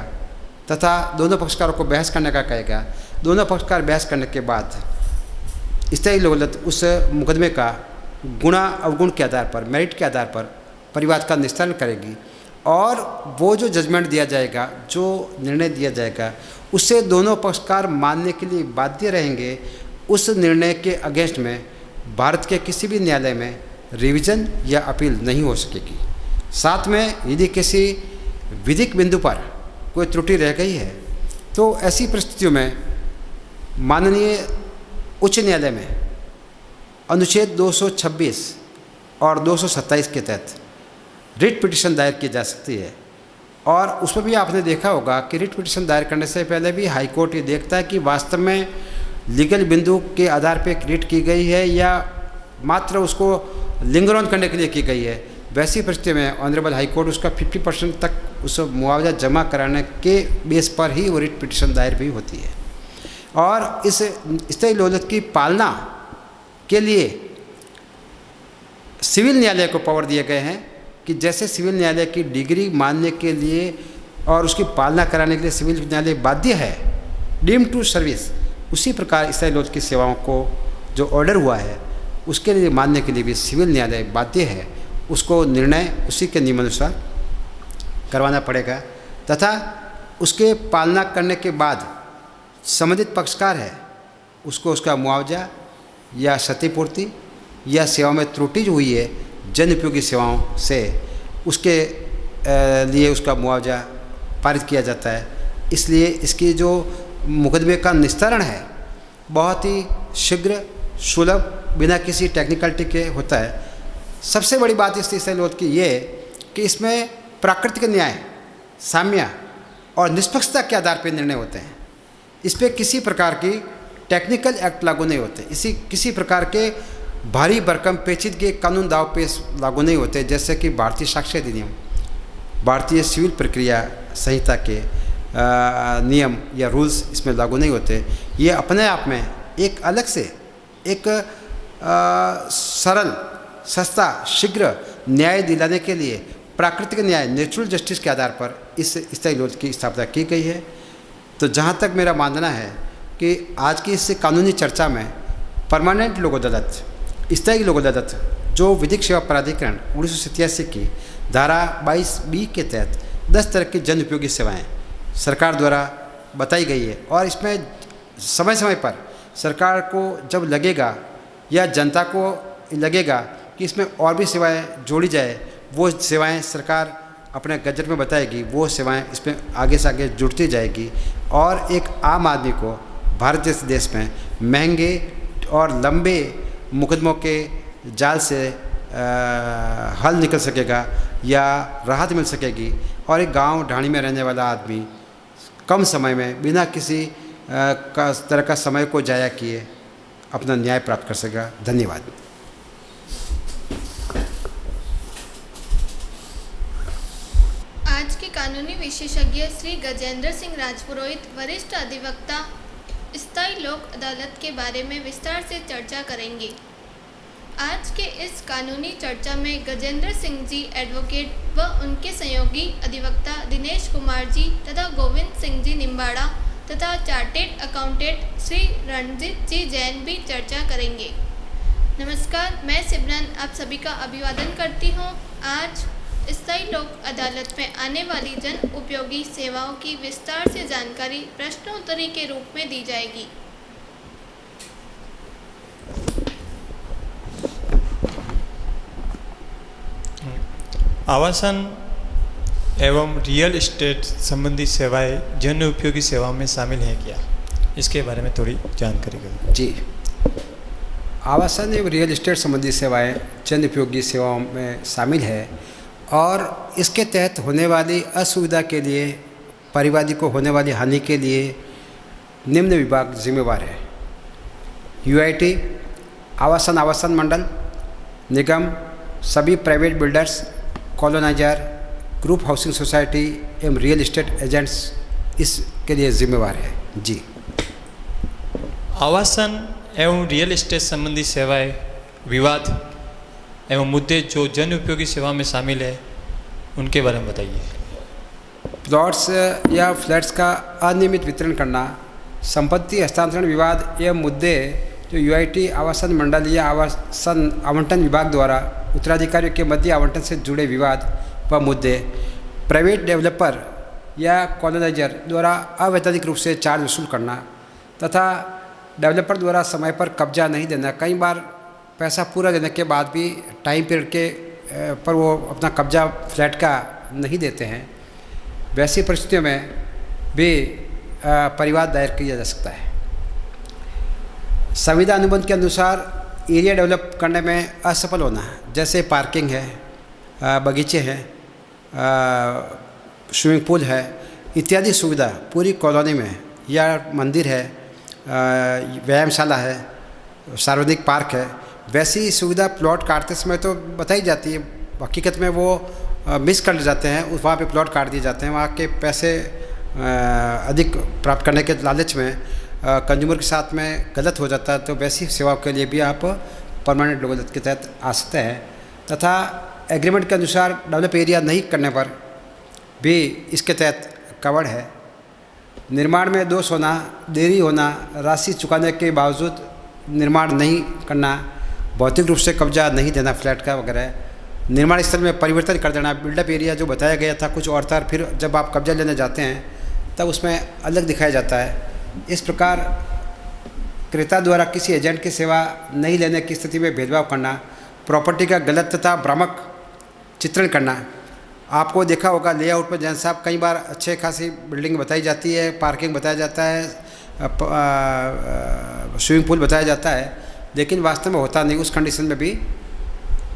तथा दोनों पक्षकारों को बहस करने का कहेगा। दोनों पक्षकार बहस करने के बाद स्थायी लोक अदालत उस मुकदमे का गुणा अवगुण के आधार पर, मेरिट के आधार पर परिवाद का निस्तारण करेगी और वो जो जजमेंट दिया जाएगा, जो निर्णय दिया जाएगा, उससे दोनों पक्षकार मानने के लिए बाध्य रहेंगे। उस निर्णय के अगेंस्ट में भारत के किसी भी न्यायालय में रिवीजन या अपील नहीं हो सकेगी। साथ में यदि किसी विधिक बिंदु पर कोई त्रुटि रह गई है तो ऐसी परिस्थितियों में माननीय उच्च न्यायालय में अनुच्छेद 226 और 227 के तहत रिट पिटीशन दायर की जा सकती है। और उसमें भी आपने देखा होगा कि रिट पिटीशन दायर करने से पहले भी हाई कोर्ट ये देखता है कि वास्तव में लीगल बिंदु के आधार पर रिट की गई है या मात्र उसको लिंगर ऑन करने के लिए की गई है। वैसी परिस्थिति में ऑनरेबल हाई कोर्ट उसका 50% तक उस मुआवजा जमा कराने के बेस पर ही वो रिट पिटीशन दायर भी होती है। और इस स्थायी लोक अदालत की पालना के लिए सिविल न्यायालय को पावर दिए गए हैं कि जैसे सिविल न्यायालय की डिग्री मानने के लिए और उसकी पालना कराने के लिए सिविल न्यायालय बाध्य है डीम टू सर्विस, उसी प्रकार स्थायी लोक अदालत की सेवाओं को जो ऑर्डर हुआ है उसके लिए मानने के लिए भी सिविल न्यायालय बाध्य है। उसको निर्णय उसी के नियमानुसार करवाना पड़ेगा तथा उसके पालना करने के बाद संबंधित पक्षकार है उसको उसका मुआवजा या क्षतिपूर्ति या सेवा में त्रुटि जो हुई है जन उपयोगी सेवाओं से, उसके लिए उसका मुआवजा पारित किया जाता है। इसलिए इसकी जो मुकदमे का निस्तारण है बहुत ही शीघ्र, सुलभ, बिना किसी टेक्निकलिटी के होता है। सबसे बड़ी बात इस स्थायी लोक अदालत की ये कि इसमें प्राकृतिक न्याय, साम्य और निष्पक्षता के आधार पर निर्णय होते हैं। इस पर किसी प्रकार की टेक्निकल एक्ट लागू नहीं होते, किसी प्रकार के भारी भरकम पेचीदगी कानून दाव पेश लागू नहीं होते, जैसे कि भारतीय साक्ष्य अधिनियम, भारतीय सिविल प्रक्रिया संहिता के नियम या रूल्स इसमें लागू नहीं होते। ये अपने आप में एक अलग से एक सरल, सस्ता, शीघ्र न्याय दिलाने के लिए प्राकृतिक न्याय, नेचुरल जस्टिस के आधार पर इस स्थायी लोक अदालत की स्थापना की गई है। तो जहाँ तक मेरा मानना है कि आज की इस कानूनी चर्चा में परमानेंट लोक अदालत, स्थायी लोक अदालत जो विधिक सेवा प्राधिकरण 1987 की धारा 22B के तहत 10 तरह की जन उपयोगी सेवाएं सरकार द्वारा बताई गई है और इसमें समय समय पर सरकार को जब लगेगा या जनता को लगेगा कि इसमें और भी सेवाएं जोड़ी जाए, वो सेवाएं सरकार अपने गजट में बताएगी, वो सेवाएं इसमें आगे से आगे जुड़ती जाएगी और एक आम आदमी को भारत जैसे देश में महंगे और लंबे मुकदमों के जाल से हल निकल सकेगा या राहत मिल सकेगी और एक गांव ढाणी में रहने वाला आदमी कम समय में बिना किसी तरह का समय को जाया किए अपना न्याय प्राप्त कर सकेगा। धन्यवाद। आज के कानूनी विशेषज्ञ श्री गजेंद्र सिंह राजपुरोहित, वरिष्ठ अधिवक्ता, स्थायी लोक अदालत के बारे में विस्तार से चर्चा करेंगे। आज के इस कानूनी चर्चा में गजेंद्र सिंह जी एडवोकेट व उनके सहयोगी अधिवक्ता दिनेश कुमार जी तथा गोविंद सिंह जी निम्बाड़ा तथा चार्टेड अकाउंटेंट श्री रणजीत जी जैन भी चर्चा करेंगे। नमस्कार, मैं सिमरन आप सभी का अभिवादन करती हूँ। आज स्थायी लोक अदालत में आने वाली जन उपयोगी सेवाओं की विस्तार से जानकारी प्रश्नोत्तरी के रूप में दी जाएगी। आवासन एवं रियल एस्टेट संबंधी सेवाएं जन उपयोगी सेवाओं में शामिल हैं क्या, इसके बारे में थोड़ी जानकारी करें। जी, आवासन एवं रियल एस्टेट संबंधी सेवाएं जन उपयोगी सेवाओं में शामिल है और इसके तहत होने वाली असुविधा के लिए, परिवादी को होने वाली हानि के लिए निम्न विभाग जिम्मेवार है। यूआईटी, आवासन मंडल, निगम, सभी private builders, coloniser, group housing society एवं रियल एस्टेट एजेंट्स इसके लिए जिम्मेवार है। जी, आवासन एवं रियल एस्टेट संबंधी सेवाएं, विवाद एवं मुद्दे जो जन उपयोगी सेवा में शामिल है उनके बारे में बताइए। प्लॉट्स या फ्लैट्स का अनियमित वितरण करना, संपत्ति हस्तांतरण विवाद एवं मुद्दे जो यूआईटी आवासन मंडल या आवासन आवंटन विभाग द्वारा उत्तराधिकारियों के मध्य आवंटन से जुड़े विवाद व मुद्दे, प्राइवेट डेवलपर या कॉलोनाइजर द्वारा अवैधानिक रूप से चार्ज वसूल करना तथा डेवलपर द्वारा समय पर कब्जा नहीं देना। कई बार पैसा पूरा देने के बाद भी टाइम पीरियड के पर वो अपना कब्जा फ्लैट का नहीं देते हैं। वैसी परिस्थितियों में भी परिवाद दायर किया जा सकता है। संविदा अनुबंध के अनुसार एरिया डेवलप करने में असफल होना, जैसे पार्किंग है, बगीचे हैं, स्विमिंग पूल है इत्यादि सुविधा पूरी कॉलोनी में, या मंदिर है, व्यायामशाला है, सार्वजनिक पार्क है, वैसी सुविधा प्लॉट काटते समय तो बताई जाती है, हकीकत में वो मिस कर जाते हैं, वहाँ पे प्लॉट काट दिए जाते हैं। वहाँ के पैसे अधिक प्राप्त करने के लालच में कंज्यूमर के साथ में गलत हो जाता है। तो वैसी सेवाओं के लिए भी आप परमानेंट लोक अदालत के तहत आ सकते हैं तथा एग्रीमेंट के अनुसार डेवलप एरिया नहीं करने पर भी इसके तहत कवर्ड है। निर्माण में दोष होना, देरी होना, राशि चुकाने के बावजूद निर्माण नहीं करना, भौतिक रूप से कब्जा नहीं देना फ्लैट का वगैरह, निर्माण स्थल में परिवर्तन कर देना, बिल्डअप एरिया जो बताया गया था कुछ और था, फिर जब आप कब्जा लेने जाते हैं तब उसमें अलग दिखाया जाता है। इस प्रकार क्रेता द्वारा किसी एजेंट की सेवा नहीं लेने की स्थिति में भेदभाव करना, प्रॉपर्टी का गलत तथा भ्रामक चित्रण करना। आपको देखा होगा लेआउट पर जैन साहब कई बार अच्छे खासी बिल्डिंग बताई जाती है, पार्किंग बताया जाता है, स्विमिंग पूल बताया जाता है, लेकिन वास्तव में होता नहीं। उस कंडीशन में भी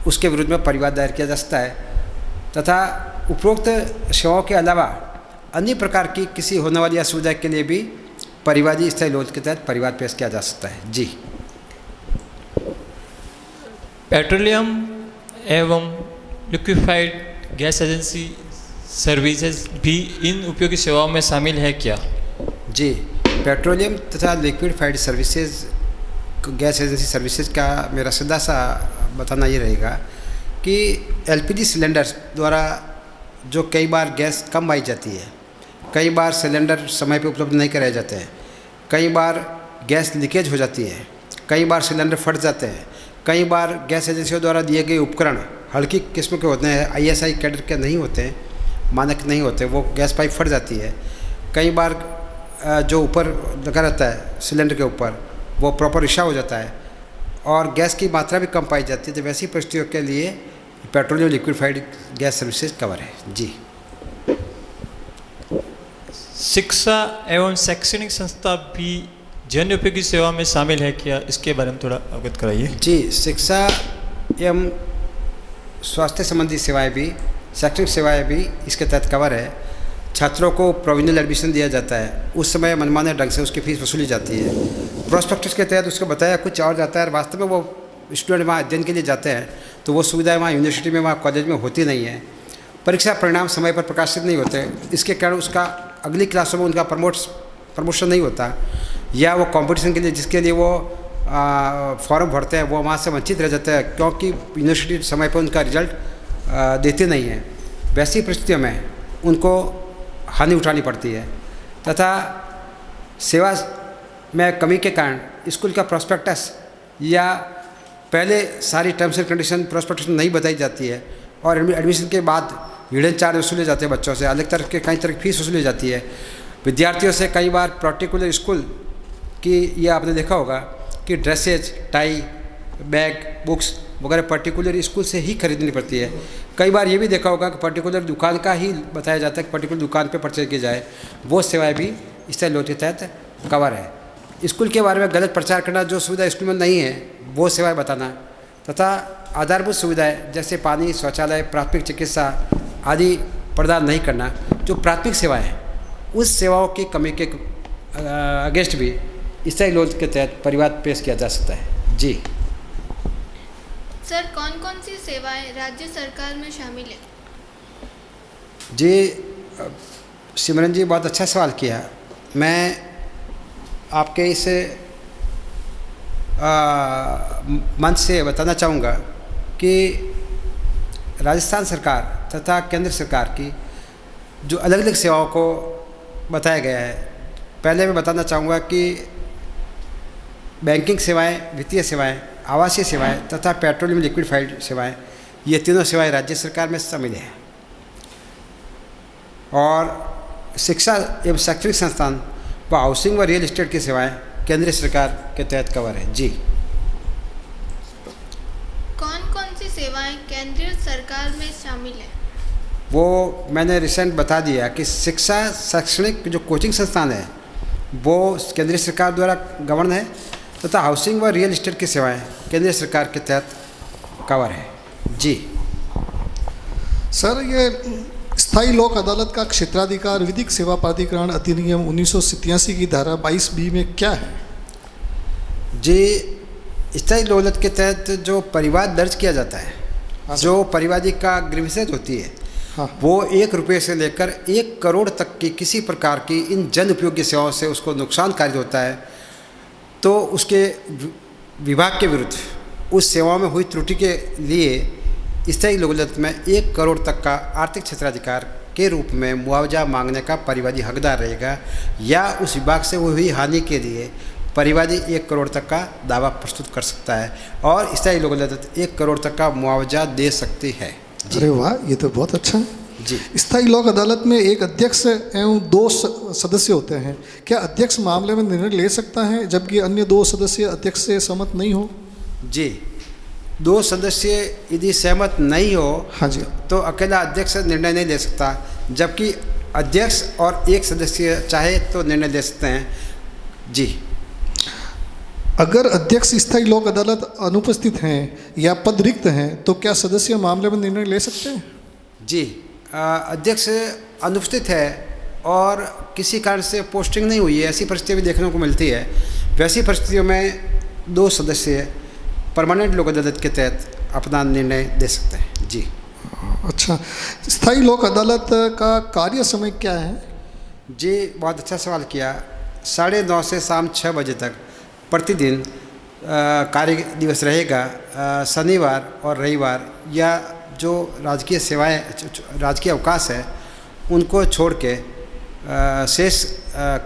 उसके विरुद्ध में परिवाद दायर किया जा सकता है तथा उपरोक्त सेवाओं के अलावा अन्य प्रकार की किसी होने वाली असुविधा के लिए भी परिवादी स्थायी लोक के तहत परिवाद पेश किया जा सकता है। जी, पेट्रोलियम एवं लिक्विफाइड गैस एजेंसी सर्विसेज भी इन उपयोगी सेवाओं में शामिल है क्या? जी, पेट्रोलियम तथा liquefied services gas agency services का मेरा सीधा सा बताना ये रहेगा कि एलपीजी सिलेंडर द्वारा जो कई बार गैस कम आई जाती है, कई बार सिलेंडर समय पे उपलब्ध नहीं कराए जाते हैं, कई बार गैस लीकेज हो जाती है, कई बार सिलेंडर फट जाते हैं, कई बार गैस एजेंसियों द्वारा दिए गए उपकरण हल्की किस्म के होते हैं, आईएसआई कैडर के नहीं होते हैं, मानक नहीं होते, वो गैस पाइप फट जाती है। कई बार जो ऊपर लगा रहता है सिलेंडर के ऊपर वो प्रॉपर रिसा हो जाता है और गैस की मात्रा भी कम पाई जाती है। तो वैसी परिस्थितियों के लिए petroleum liquefied gas services cover है। जी, शिक्षा एवं शैक्षणिक संस्था भी जन उपयोगी सेवा में शामिल है क्या, इसके बारे में थोड़ा अवगत कराइए। जी, शिक्षा एवं स्वास्थ्य संबंधी सेवाएं भी, शैक्षणिक सेवाएं भी इसके तहत कवर है। छात्रों को प्रोविजनल एडमिशन दिया जाता है, उस समय मनमाने ढंग से उसकी फीस वसूली जाती है। प्रोस्पेक्टस के तहत उसको बताया कुछ और जाता है और वास्तव में वो स्टूडेंट वहाँ अध्ययन के लिए जाते हैं तो वो सुविधाएं वहाँ यूनिवर्सिटी में, वहाँ कॉलेज में होती नहीं है। परीक्षा परिणाम समय पर प्रकाशित नहीं होते, इसके कारण उसका अगली क्लासों में उनका प्रमोशन नहीं होता। या वो कंपटीशन के लिए जिसके लिए वो फॉर्म भरते हैं वो वहाँ से वंचित रह जाते हैं क्योंकि यूनिवर्सिटी समय पर उनका रिजल्ट देती नहीं है। वैसी परिस्थितियों में उनको हानि उठानी पड़ती है तथा सेवा में कमी के कारण स्कूल का प्रोस्पेक्टस या पहले सारी टर्म्स एंड कंडीशन प्रोस्पेक्टस नहीं बताई जाती है और एडमिशन के बाद हिडन चार्ज वसूले जाते हैं बच्चों से, अलग तरह के कई तरह की फीस वसूली जाती है। विद्यार्थियों से कई बार पर्टिकुलर स्कूल की, ये आपने देखा होगा कि ड्रेसेज, टाई, बैग, बुक्स वगैरह पर्टिकुलर स्कूल से ही खरीदनी पड़ती है। कई बार ये भी देखा होगा कि पर्टिकुलर दुकान का ही बताया जाता है कि पर्टिकुलर दुकान पे परचेज की जाए। वो सेवाएं भी स्थायी लोन के तहत कवर है। स्कूल के बारे में गलत प्रचार करना, जो सुविधा स्कूल में नहीं है वो सेवाएं बताना तथा आधारभूत सुविधाएं जैसे पानी, शौचालय, प्राथमिक चिकित्सा आदि प्रदान नहीं करना, जो प्राथमिक सेवाएं हैं उस सेवाओं की कमी के अगेंस्ट भी स्थायी लोन के तहत परिवाद पेश किया जा सकता है। जी सर, कौन कौन सी सेवाएं राज्य सरकार में शामिल है? जी सिमरन जी, बहुत अच्छा सवाल किया। मैं आपके इस मंच से बताना चाहूँगा कि राजस्थान सरकार तथा केंद्र सरकार की जो अलग अलग सेवाओं को बताया गया है, पहले मैं बताना चाहूँगा कि बैंकिंग सेवाएं, वित्तीय सेवाएं, आवासीय सेवाएं तथा पेट्रोलियम लिक्विडफाइड सेवाएं, ये तीनों सेवाएं राज्य सरकार में शामिल हैं। और शिक्षा एवं शैक्षणिक संस्थान व हाउसिंग व रियल एस्टेट की सेवाएं केंद्र सरकार के तहत कवर है। जी कौन कौन सी सेवाएं केंद्रीय सरकार में शामिल है? वो मैंने रिसेंट बता दिया कि शिक्षा शैक्षणिक जो कोचिंग संस्थान है वो केंद्रीय सरकार द्वारा गवर्न है तथा हाउसिंग व रियल एस्टेट की सेवाएं केंद्रीय सरकार के तहत कवर है। जी सर, ये स्थायी लोक अदालत का क्षेत्राधिकार विधिक सेवा प्राधिकरण अधिनियम 1987 की धारा 22B में क्या है? जी स्थायी लोक अदालत के तहत जो परिवाद दर्ज किया जाता है, जो परिवादी का ग्रीवेंसेस होती है, हाँ। वो 1 रुपये से लेकर 1 करोड़ तक की किसी प्रकार की इन जन उपयोगी सेवाओं से उसको नुकसान कारित होता है तो उसके विभाग के विरुद्ध उस सेवाओं में हुई त्रुटि के लिए स्थायी लोक अदालत में 1 करोड़ तक का आर्थिक क्षेत्राधिकार के रूप में मुआवजा मांगने का परिवादी हकदार रहेगा या उस विभाग से हुई हानि के लिए परिवादी 1 करोड़ तक का दावा प्रस्तुत कर सकता है और स्थायी लोक अदालत 1 करोड़ तक का मुआवजा दे सकती है। अरे वाह, ये तो बहुत अच्छा है। जी स्थायी लोक अदालत में एक अध्यक्ष एवं 2 सदस्य होते हैं। क्या अध्यक्ष मामले में निर्णय ले सकता है जबकि अन्य 2 सदस्य अध्यक्ष से सहमत नहीं हो? जी 2 सदस्य यदि सहमत नहीं हो, हाँ जी, तो अकेला अध्यक्ष निर्णय नहीं ले सकता, जबकि अध्यक्ष और 1 सदस्य चाहे तो निर्णय ले सकते हैं। जी अगर अध्यक्ष स्थायी लोक अदालत अनुपस्थित हैं या पद रिक्त हैं तो क्या सदस्य मामले में निर्णय ले सकते हैं? जी अध्यक्ष अनुपस्थित है और किसी कारण से पोस्टिंग नहीं हुई है, ऐसी परिस्थिति भी देखने को मिलती है। वैसी परिस्थितियों में 2 सदस्य परमानेंट लोक अदालत के तहत अपना निर्णय दे सकते हैं। जी अच्छा, स्थायी लोक अदालत का कार्य समय क्या है? जी बहुत अच्छा सवाल किया। 9:30 से शाम 6 बजे तक प्रतिदिन कार्य दिवस रहेगा। शनिवार और रविवार या जो राजकीय सेवाएं, राजकीय अवकाश है, उनको छोड़ के शेष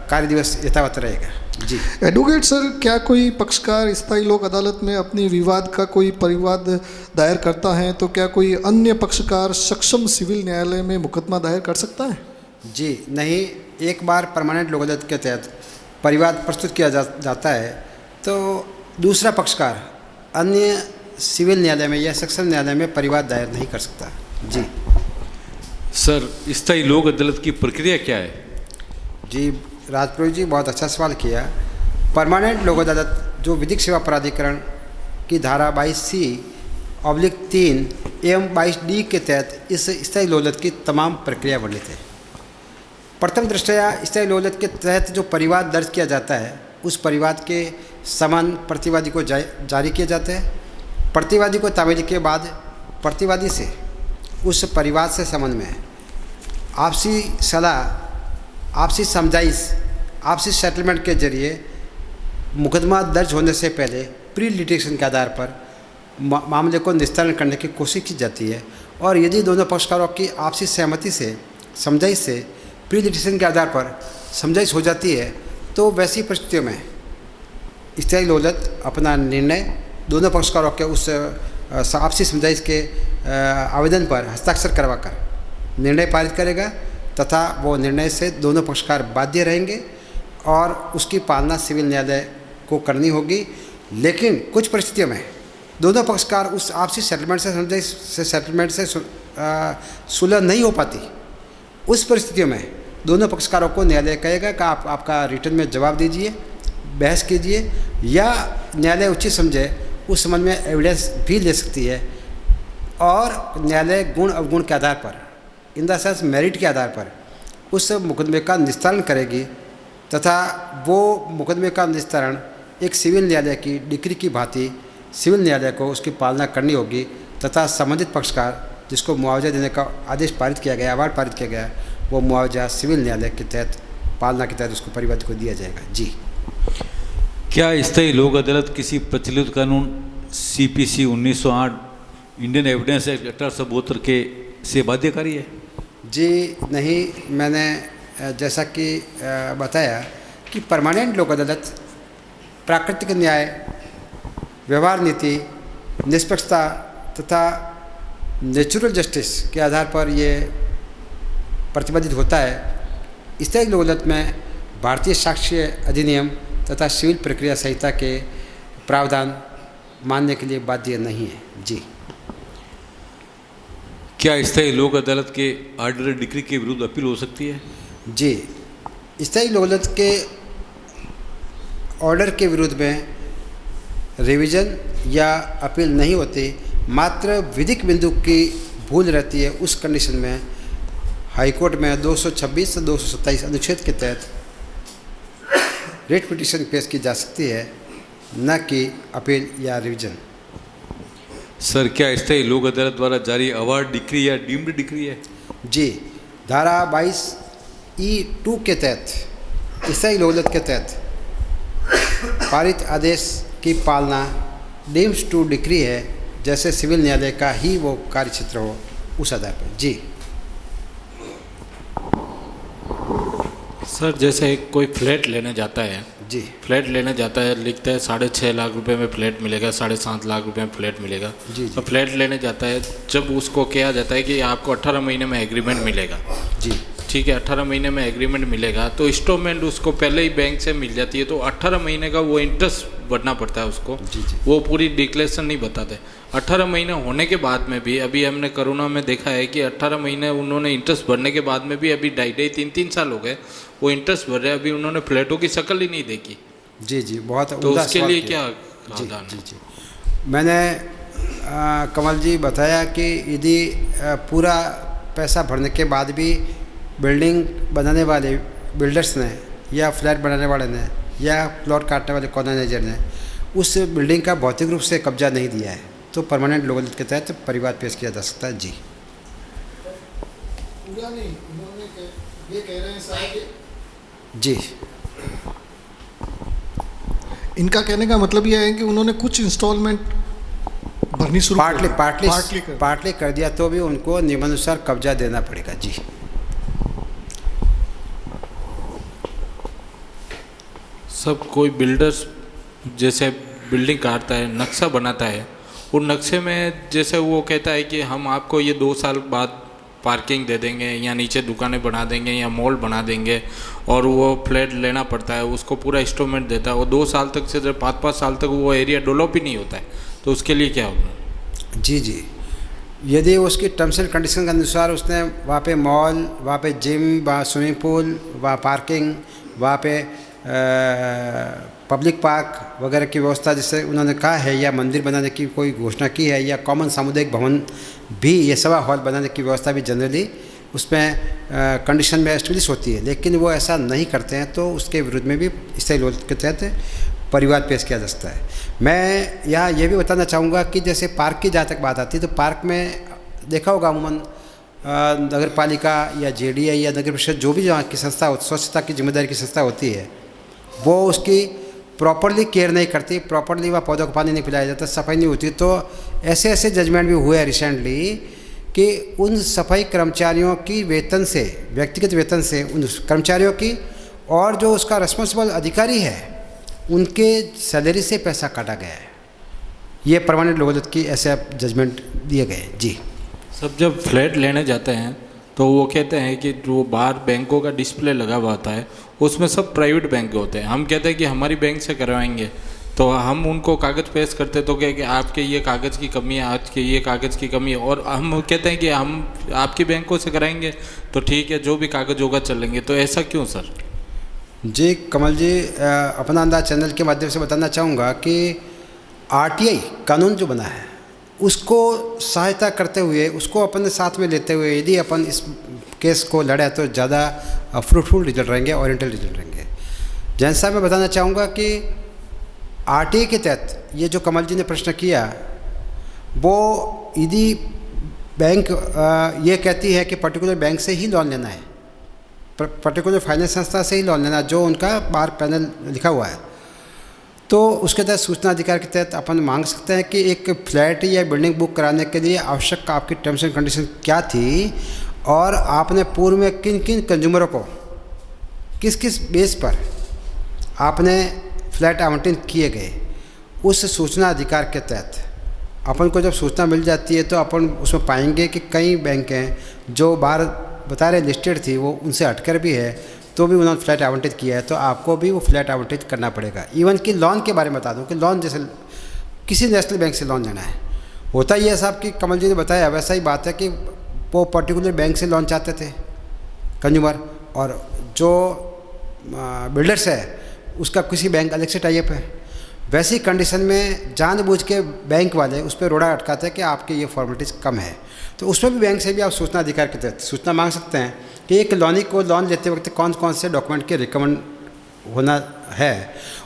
कार्य दिवस यथावत रहेगा। जी एडवोकेट सर, क्या कोई पक्षकार स्थायी लोक अदालत में अपनी विवाद का कोई परिवाद दायर करता है तो क्या कोई अन्य पक्षकार सक्षम सिविल न्यायालय में मुकदमा दायर कर सकता है? जी नहीं, एक बार परमानेंट लोक अदालत के तहत परिवाद प्रस्तुत किया जाता है तो दूसरा पक्षकार अन्य सिविल न्यायालय में या सेक्शन न्यायालय में परिवाद दायर नहीं कर सकता। जी सर, स्थायी लोक अदालत की प्रक्रिया क्या है? जी राजपुरोहित जी, बहुत अच्छा सवाल किया। परमानेंट लोक अदालत जो विधिक सेवा प्राधिकरण की धारा 22C/3 एवं 22D के तहत इस स्थायी लोक अदालत की तमाम प्रक्रिया वर्णित है। प्रथम दृष्टया स्थायी लोक अदालत के तहत जो परिवाद दर्ज किया जाता है उस परिवाद के समन प्रतिवादी को जारी किए जाते हैं। प्रतिवादी को तामील के बाद प्रतिवादी से उस परिवाद से संबंध में आपसी सलाह, आपसी समझाइश, आपसी सेटलमेंट के जरिए मुकदमा दर्ज होने से पहले प्री लिटिगेशन के आधार पर मामले को निस्तारण करने की कोशिश की जाती है, और यदि दोनों पक्षकारों की आपसी सहमति से समझाइश से प्री लिटिगेशन के आधार पर समझाइश हो जाती है तो वैसी परिस्थितियों में स्थायी लोक अदालत अपना निर्णय दोनों पक्षकारों के उस आपसी समझाइश के आवेदन पर हस्ताक्षर करवाकर निर्णय पारित करेगा तथा वो निर्णय से दोनों पक्षकार बाध्य रहेंगे और उसकी पालना सिविल न्यायालय को करनी होगी। लेकिन कुछ परिस्थितियों में दोनों पक्षकार उस आपसी सेटलमेंट से सुलह नहीं हो पाती, उस परिस्थितियों में दोनों पक्षकारों को न्यायालय कहेगा कि आप आपका रिटर्न में जवाब दीजिए, बहस कीजिए, या न्यायालय उचित समझे उस संबंध में एविडेंस भी ले सकती है, और न्यायालय गुण अवगुण के आधार पर, इन द सेंस मेरिट के आधार पर उस मुकदमे का निस्तारण करेगी तथा वो मुकदमे का निस्तारण एक सिविल न्यायालय की डिक्री की भांति सिविल न्यायालय को उसकी पालना करनी होगी तथा संबंधित पक्षकार जिसको मुआवजा देने का आदेश पारित किया गया, अवार्ड पारित किया गया, वो मुआवजा सिविल न्यायालय के तहत पालना के तहत उसको परिवार को दिया जाएगा। जी, क्या स्थायी लोक अदालत किसी प्रचलित कानून CPC 1908 इंडियन एविडेंस एक्ट 1872 के से बाध्यकारी है? जी नहीं, मैंने जैसा कि बताया कि परमानेंट लोक अदालत प्राकृतिक न्याय, व्यवहार नीति, निष्पक्षता तथा नेचुरल जस्टिस के आधार पर ये प्रतिबंधित होता है। स्थायी लोक अदालत में भारतीय साक्ष्य अधिनियम तथा सिविल प्रक्रिया संहिता के प्रावधान मानने के लिए बाध्य नहीं है। जी, क्या स्थायी लोक अदालत के आर्डर डिक्री के विरुद्ध अपील हो सकती है? जी, स्थायी लोक अदालत के ऑर्डर के विरुद्ध में रिवीजन या अपील नहीं होती, मात्र विधिक बिंदु की भूल रहती है। उस कंडीशन में हाईकोर्ट में 226 से 227 अनुच्छेद के तहत रिट पिटीशन पेश की जा सकती है, न कि अपील या रिवीजन। सर, क्या स्थायी लोक अदालत द्वारा जारी अवार्ड डिक्री या डीम्ड डिक्री है? जी, धारा 22E(2) के तहत स्थायी लोक अदालत के तहत पारित आदेश की पालना डीम्ड टू डिक्री है, जैसे सिविल न्यायालय का ही वो कार्य क्षेत्र हो, उस आधार पर। जी सर, जैसे कोई फ्लैट लेने जाता है, जी, फ्लैट लेने जाता है, लिखता है 6.5 लाख रुपए में फ्लैट मिलेगा, 7.5 लाख रुपए में फ्लैट मिलेगा। जी, तो फ्लैट लेने जाता है, जब उसको कहा जाता है कि आपको 18 महीने में एग्रीमेंट मिलेगा। जी, ठीक है, 18 महीने में एग्रीमेंट मिलेगा, तो इंस्टॉलमेंट उसको पहले ही बैंक से मिल जाती है, तो 18 महीने का वो इंटरेस्ट भरना पड़ता है उसको। जी, जी, वो पूरी डिक्लेरेशन नहीं बताते। 18 महीने होने के बाद में भी, अभी हमने कोरोना में देखा है कि 18 महीने उन्होंने इंटरेस्ट भरने के बाद में भी अभी 2.5-3 साल हो गए वो इंटरेस्ट भर रहे हैं, अभी उन्होंने फ्लैटों की शक्ल ही नहीं देखी। जी, जी, बहुत तो उम्दा उसके सवाल लिए किया। क्या जी, समाधान जी, है? जी, मैंने कमल जी बताया कि यदि पूरा पैसा भरने के बाद भी बिल्डिंग बनाने वाले बिल्डर्स ने या फ्लैट बनाने वाले ने या प्लॉट काटने वाले कॉर्गेनाइजर ने उस बिल्डिंग का भौतिक रूप से कब्जा नहीं दिया है, तो परमानेंट लोक अदालत के तहत परिवाद पेश किया जा सकता है। जी, पूरा नहीं, उन्होंने ये कह रहे हैं साहब कि जी, इनका कहने का मतलब यह है कि उन्होंने कुछ इंस्टॉलमेंट भरनी शुरू पार्टली कर दिया तो भी उनको नियमानुसार कब्जा देना पड़ेगा। जी, सब कोई बिल्डर्स जैसे बिल्डिंग काटता है, नक्शा बनाता है, और नक्शे में जैसे वो कहता है कि हम आपको ये 2 साल बाद पार्किंग दे देंगे या नीचे दुकानें बना देंगे या मॉल बना देंगे, और वो फ्लैट लेना पड़ता है, उसको पूरा इंस्टॉलमेंट देता है, वो 2 साल तक से 5-5 साल तक वो एरिया डेवलप ही नहीं होता है, तो उसके लिए क्या होगा? जी, जी, यदि उसकी टर्म्स एंड कंडीशन के अनुसार उसने वहाँ पे मॉल, वहाँ पे जिम, वहाँ स्विमिंग पूल, वहाँ पार्किंग, वहाँ पे पब्लिक पार्क वगैरह की व्यवस्था जैसे उन्होंने कहा है, या मंदिर बनाने की कोई घोषणा की है, या कॉमन सामुदायिक भवन भी या सभा हॉल बनाने की व्यवस्था भी जनरली उसमें कंडीशन में एस्टेब्लिश होती है, लेकिन वो ऐसा नहीं करते हैं तो उसके विरुद्ध में भी स्थायी लोक अदालत के तहत परिवाद पेश किया जा सकता है। मैं यहाँ ये भी बताना चाहूँगा कि जैसे पार्क की जहाँ तक बात आती है, तो पार्क में देखा होगा अमूमन नगर पालिका या JDA या नगर परिषद जो भी जहाँ की संस्था हो, स्वच्छता की जिम्मेदारी की संस्था होती है, वो उसकी प्रॉपरली केयर नहीं करती, प्रॉपरली वह पौधों को पानी नहीं पिलाया जाता, सफाई नहीं होती, तो ऐसे ऐसे जजमेंट भी हुए हैं रिसेंटली कि उन सफाई कर्मचारियों की वेतन से, व्यक्तिगत वेतन से उन कर्मचारियों की और जो उसका रिस्पॉन्सिबल अधिकारी है उनके सैलरी से पैसा काटा गया है। ये परमानेंट लोक अदालत की ऐसे जजमेंट दिए गए। जी सब जब फ्लैट लेने जाते हैं तो वो कहते हैं कि जो बाहर बैंकों का डिस्प्ले लगा हुआ होता है उसमें सब प्राइवेट बैंक होते हैं। हम कहते हैं कि हमारी बैंक से करवाएंगे, तो हम उनको कागज़ पेश करते तो क्या कि आपके ये कागज़ की कमी है, आज के ये कागज़ की कमी है, और हम कहते हैं कि हम आपकी बैंकों से कराएंगे तो ठीक है, जो भी कागज़ होगा चलेंगे। तो ऐसा क्यों सर? जी कमल जी, अपना अंदाज चैनल के माध्यम से बताना चाहूँगा कि आरटीआई कानून जो बना है उसको सहायता करते हुए, उसको अपने साथ में लेते हुए यदि अपन इस केस को लड़े तो ज़्यादा फ्रूटफुल रिजल्ट रहेंगे, ओरिएंटल रिजल्ट रहेंगे। जैसा मैं बताना चाहूँगा कि आरटीआई के तहत ये जो कमल जी ने प्रश्न किया, वो यदि बैंक ये कहती है कि पर्टिकुलर बैंक से ही लोन लेना है, पर्टिकुलर फाइनेंस संस्था से ही लोन लेना, जो उनका बार पैनल लिखा हुआ है, तो उसके तहत सूचना अधिकार के तहत अपन मांग सकते हैं कि एक फ्लैट या बिल्डिंग बुक कराने के लिए आवश्यक आपकी टर्म्स एंड कंडीशन क्या थी और आपने पूर्व में किन किन कंज्यूमरों को किस किस बेस पर आपने फ्लैट आवंटित किए गए, उस सूचना अधिकार के तहत अपन को जब सूचना मिल जाती है तो अपन उसमें पाएंगे कि कई बैंक हैं जो बाहर बता रहे लिस्टेड थी, वो उनसे हटकर भी है तो भी उन्होंने फ्लैट आवंटित किया है, तो आपको भी वो फ्लैट आवंटित करना पड़ेगा। इवन कि लोन के बारे में बता दूं कि लोन जैसे किसी नेशनल बैंक से लोन लेना है, होता ही है साहब कि कमल जी ने बताया वैसा ही बात है कि वो पर्टिकुलर बैंक से लोन चाहते थे कंज्यूमर, और जो बिल्डर्स है उसका किसी बैंक अलग से टाई अप है। वैसी कंडीशन में जानबूझ के बैंक वाले उस पर रोड़ा अटकाते हैं कि आपके ये फॉर्मेलिटीज़ कम है, तो उसमें भी बैंक से भी आप सूचना अधिकार के तहत सूचना मांग सकते हैं कि एक लोनी को लोन लेते वक्त कौन कौन से डॉक्यूमेंट के रिकमेंड होना है।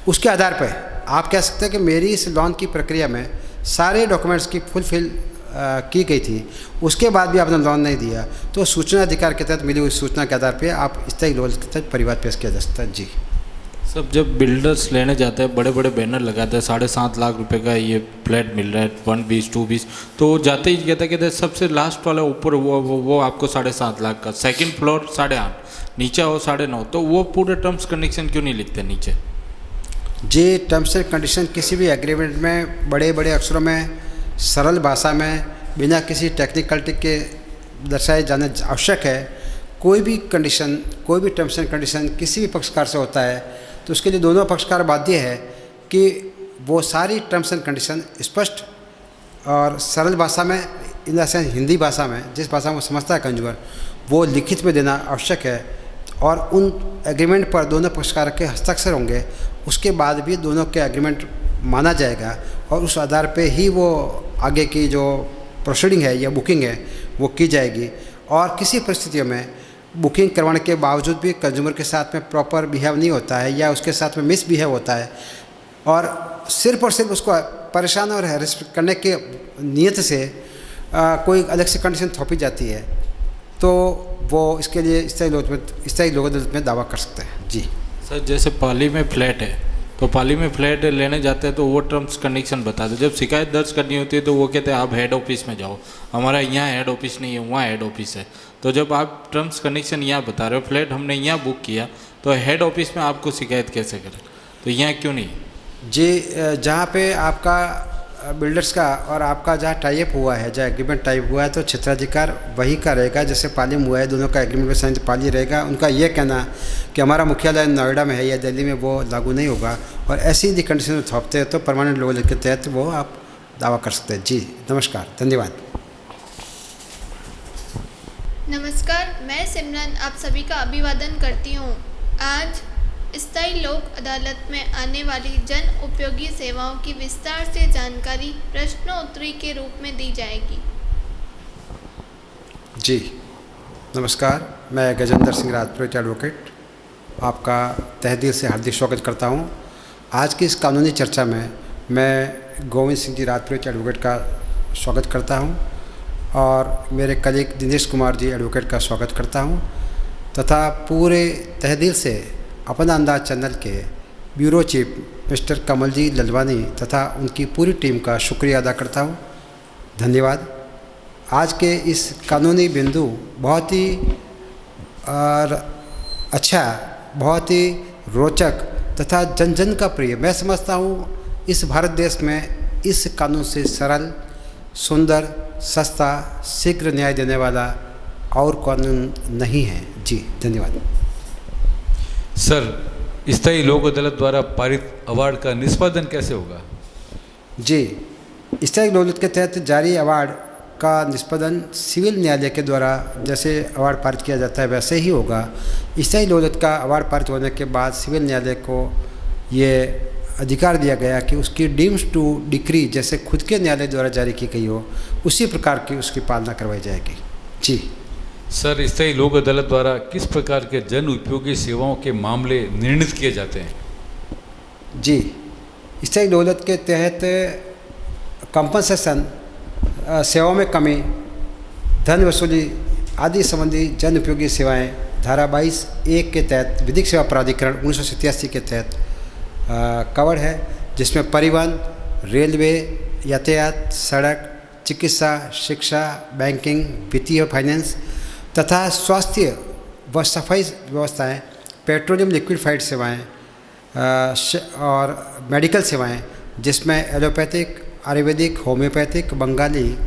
उसके आधार पर आप कह सकते हैं कि मेरी इस लोन की प्रक्रिया में सारे डॉक्यूमेंट्स की फुलफिल की गई थी, उसके बाद भी आपने लोन नहीं दिया, तो सूचना अधिकार के तहत मिली हुई सूचना के आधार पर आप स्थायी लोन के तहत परिवाद पेश किया जा सकता है। जी सब जब बिल्डर्स लेने जाते हैं बड़े बड़े बैनर लगाते हैं 7.5 लाख रुपए का ये फ्लैट मिल रहा है 1 2 20, तो जाते ही कहते सबसे लास्ट वाला ऊपर वो आपको 7.5 लाख का, सेकंड फ्लोर 8.5, नीचे हो 9.5, तो वो पूरे टर्म्स कंडीशन क्यों नहीं लिखते नीचे? जी टर्म्स एंड कंडीशन किसी भी एग्रीमेंट में बड़े बड़े अक्षरों में सरल भाषा में बिना किसी टेक्निकलिटी के दर्शाए जाने आवश्यक है। कोई भी कंडीशन, कोई भी टर्म्स एंड कंडीशन किसी भी पक्षकार से होता है तो उसके लिए दोनों पक्षकार बाध्य है कि वो सारी टर्म्स एंड कंडीशन स्पष्ट और सरल भाषा में, इन द सेंस हिंदी भाषा में, जिस भाषा में वो समझता है कंज्यूमर, वो लिखित में देना आवश्यक है। और उन एग्रीमेंट पर दोनों पक्षकार के हस्ताक्षर होंगे, उसके बाद भी दोनों के एग्रीमेंट माना जाएगा और उस आधार पे ही वो आगे की जो प्रोसीडिंग है या बुकिंग है वो की जाएगी। और किसी परिस्थितियों में बुकिंग करवाने के बावजूद भी कंज्यूमर के साथ में प्रॉपर बिहेव नहीं होता है या उसके साथ में मिस बिहेव होता है और सिर्फ उसको परेशान और हैरेस करने के नियत से कोई अलग से कंडीशन थोपी जाती है, तो वो इसके लिए स्थायी लोक अदालत में दावा कर सकते हैं। जी सर, जैसे पाली में फ्लैट है तो पाली में फ्लैट लेने जाते हैं तो वो टर्म्स कंडीशन बता दो, जब शिकायत दर्ज करनी होती है तो वो कहते हैं आप हेड ऑफिस में जाओ, हमारा यहाँ हेड ऑफिस नहीं है, वहाँ हेड ऑफिस है। तो जब आप टर्म्स कंडीशन यहाँ बता रहे हो, फ्लैट हमने यहाँ बुक किया, तो हेड ऑफिस में आपको शिकायत कैसे करें, तो यहाँ क्यों नहीं? जी जहाँ पे आपका बिल्डर्स का और आपका जहाँ टाई अप हुआ है, जहाँ एग्रीमेंट टाइप हुआ है, तो क्षेत्राधिकार वही का रहेगा जैसे पाली में हुआ है, दोनों का एग्रीमेंट में साइन पाली रहेगा। उनका ये कहना कि हमारा मुख्यालय नोएडा में है या दिल्ली में, वो लागू नहीं होगा। और ऐसी यदि कंडीशन में थोपते हैं तो परमानेंट लोक अदालत के तहत वो आप दावा कर सकते हैं। जी नमस्कार, धन्यवाद। नमस्कार, मैं सिमरन आप सभी का अभिवादन करती हूँ। आज स्थायी लोक अदालत में आने वाली जन उपयोगी सेवाओं की विस्तार से जानकारी प्रश्नोत्तरी के रूप में दी जाएगी। जी नमस्कार, मैं गजेंद्र सिंह राजपुरोहित एडवोकेट आपका तहे दिल से हार्दिक स्वागत करता हूँ। आज की इस कानूनी चर्चा में मैं गोविंद सिंह जी राजपुरोहित एडवोकेट का स्वागत करता हूँ और मेरे कलीग दिनेश कुमार जी एडवोकेट का स्वागत करता हूँ तथा पूरे तहे दिल से अपना अंदाज चैनल के bureau chief mister Kamalji Lalwani तथा उनकी पूरी टीम का शुक्रिया अदा करता हूँ। धन्यवाद। आज के इस कानूनी बिंदु बहुत ही अच्छा, बहुत ही रोचक तथा जन जन का प्रिय, मैं समझता हूँ इस भारत देश में इस कानून से सरल, सुंदर, सस्ता, शीघ्र न्याय देने वाला और कानून नहीं है। जी धन्यवाद। सर, स्थायी लोक अदालत द्वारा पारित अवार्ड का निष्पादन कैसे होगा? जी, स्थायी लोक अदालत के तहत जारी अवार्ड का निष्पादन सिविल न्यायालय के द्वारा जैसे अवार्ड पारित किया जाता है वैसे ही होगा। स्थायी लोक अदालत का अवार्ड पारित होने के बाद सिविल न्यायालय को ये अधिकार दिया गया कि उसकी डीम्स टू डिक्री जैसे खुद के न्यायालय द्वारा जारी की गई हो उसी प्रकार की उसकी पालना करवाई जाएगी। जी सर, स्थायी लोक अदालत द्वारा किस प्रकार के जन उपयोगी सेवाओं के मामले निर्णित किए जाते हैं? जी, स्थायी लोक अदालत के तहत कंपनसेशन, सेवाओं में कमी, धन वसूली आदि संबंधी जन उपयोगी सेवाएं धारा 22(1) के तहत विधिक सेवा प्राधिकरण 1987 के तहत कवर है, जिसमें परिवहन, रेलवे, यातायात, सड़क, चिकित्सा, शिक्षा, बैंकिंग, वित्तीय फाइनेंस तथा स्वास्थ्य व सफाई व्यवस्थाएं, पेट्रोलियम लिक्विफाइड सेवाएं और मेडिकल सेवाएं, जिसमें एलोपैथिक, आयुर्वेदिक, होम्योपैथिक, बंगाली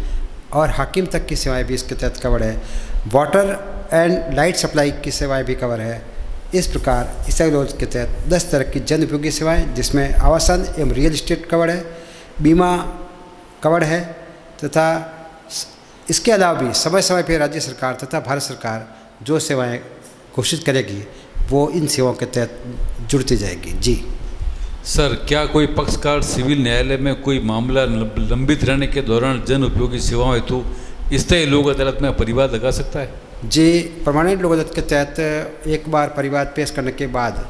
और हाकिम तक की सेवाएं भी इसके तहत कवर है। वाटर एंड लाइट सप्लाई की सेवाएं भी कवर है। इस प्रकार स्थायी लोक अदालत के तहत 10 तरह की जन उपयोगी सेवाएं, जिसमें आवासन एवं रियल एस्टेट कवर है, बीमा कवर है तथा इसके अलावा भी समय समय पर राज्य सरकार तथा भारत सरकार जो सेवाएं घोषित करेगी वो इन सेवाओं के तहत जुड़ती जाएगी। जी सर, क्या कोई पक्षकार सिविल न्यायालय में कोई मामला लंबित रहने के दौरान जन उपयोगी सेवाओं हेतु स्थायी लोक अदालत में परिवाद लगा सकता है? जी, परमानेंट लोक अदालत के तहत एक बार परिवाद पेश करने के बाद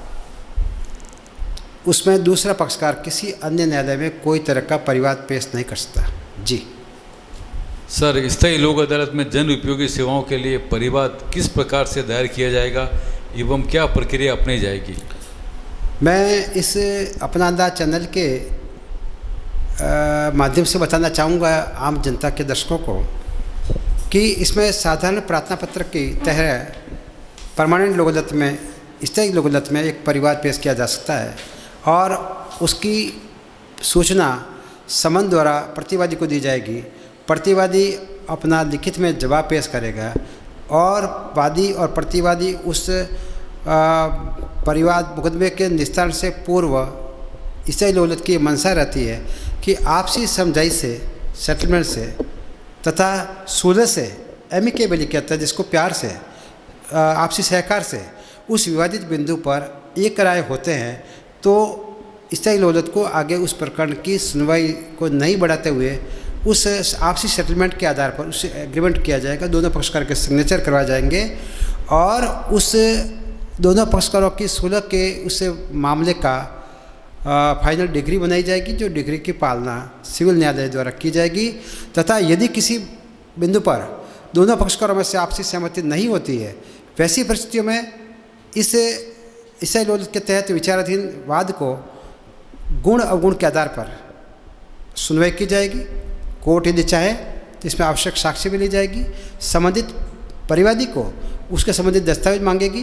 उसमें दूसरा पक्षकार किसी अन्य न्यायालय में कोई तरह का परिवाद पेश नहीं कर सकता। जी सर, स्थायी लोक अदालत में जन उपयोगी सेवाओं के लिए परिवाद किस प्रकार से दायर किया जाएगा एवं क्या प्रक्रिया अपनाई जाएगी? मैं इस अपना अंदाज चैनल के माध्यम से बताना चाहूँगा आम जनता के दर्शकों को कि इसमें साधारण प्रार्थना पत्र की तरह परमानेंट लोक अदालत में, स्थायी लोक अदालत में एक परिवाद पेश किया जा सकता है और उसकी सूचना समन द्वारा प्रतिवादी को दी जाएगी। प्रतिवादी अपना लिखित में जवाब पेश करेगा और वादी और प्रतिवादी उस परिवाद मुकदमे के निस्तारण से पूर्व स्थायी लोक अदालत की मंशा रहती है कि आपसी समझाई से, सेटलमेंट से तथा सुलह से, एमिकेबली कहता है जिसको प्यार से, आपसी सहकार से उस विवादित बिंदु पर एक राय होते हैं तो स्थायी लोक अदालत को आगे उस प्रकरण की सुनवाई को नहीं बढ़ाते हुए उस आपसी सेटलमेंट के आधार पर उसे एग्रीमेंट किया जाएगा। दोनों पक्षकार के सिग्नेचर करवाए जाएंगे और उस दोनों पक्षकारों की सुलह के उस मामले का फाइनल डिग्री बनाई जाएगी, जो डिग्री की पालना सिविल न्यायालय द्वारा की जाएगी। तथा यदि किसी बिंदु पर दोनों पक्षकारों में से आपसी सहमति नहीं होती है, वैसी परिस्थितियों में इस स्थायी लोक अदालत के तहत विचाराधीन वाद को गुण अवगुण के आधार पर सुनवाई की जाएगी। कोर्ट यदि चाहे तो इसमें आवश्यक साक्ष्य भी ली जाएगी। संबंधित परिवादी को उसके संबंधित दस्तावेज मांगेगी।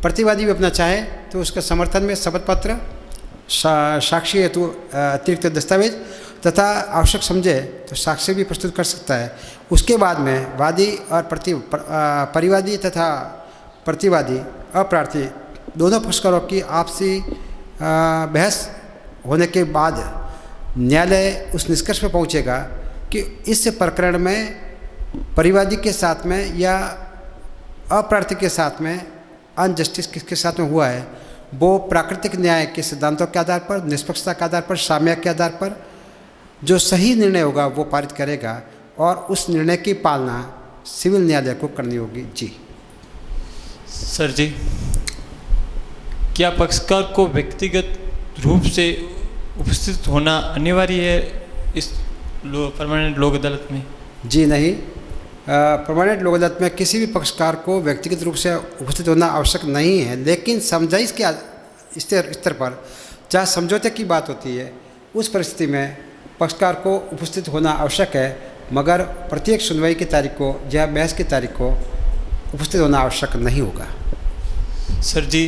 प्रतिवादी भी अपना चाहे तो उसके समर्थन में शपथ पत्र, साक्षी हेतु अतिरिक्त दस्तावेज तथा आवश्यक समझे तो साक्ष्य भी प्रस्तुत कर सकता है। उसके बाद में वादी और परिवादी तथा प्रतिवादी अप्रार्थी दोनों पक्षकारों की आपसी बहस होने के बाद न्यायालय उस निष्कर्ष पर पहुंचेगा कि इस प्रकरण में परिवादी के साथ में या अप्रार्थी के साथ में अनजस्टिस किसके साथ में हुआ है, वो प्राकृतिक न्याय के सिद्धांतों के आधार पर, निष्पक्षता के आधार पर, साम्य के आधार पर जो सही निर्णय होगा वो पारित करेगा और उस निर्णय की पालना सिविल न्यायालय को करनी होगी। जी सर जी, क्या पक्षकार को व्यक्तिगत रूप से उपस्थित होना अनिवार्य है इस परमानेंट लोक अदालत में? जी नहीं, परमानेंट लोक अदालत में किसी भी पक्षकार को व्यक्तिगत रूप से उपस्थित होना आवश्यक नहीं है, लेकिन समझाइश के स्तर पर जहाँ समझौते की बात होती है उस परिस्थिति में पक्षकार को उपस्थित होना आवश्यक है, मगर प्रत्येक सुनवाई की तारीख को या बहस की तारीख को उपस्थित होना आवश्यक नहीं होगा। सर जी,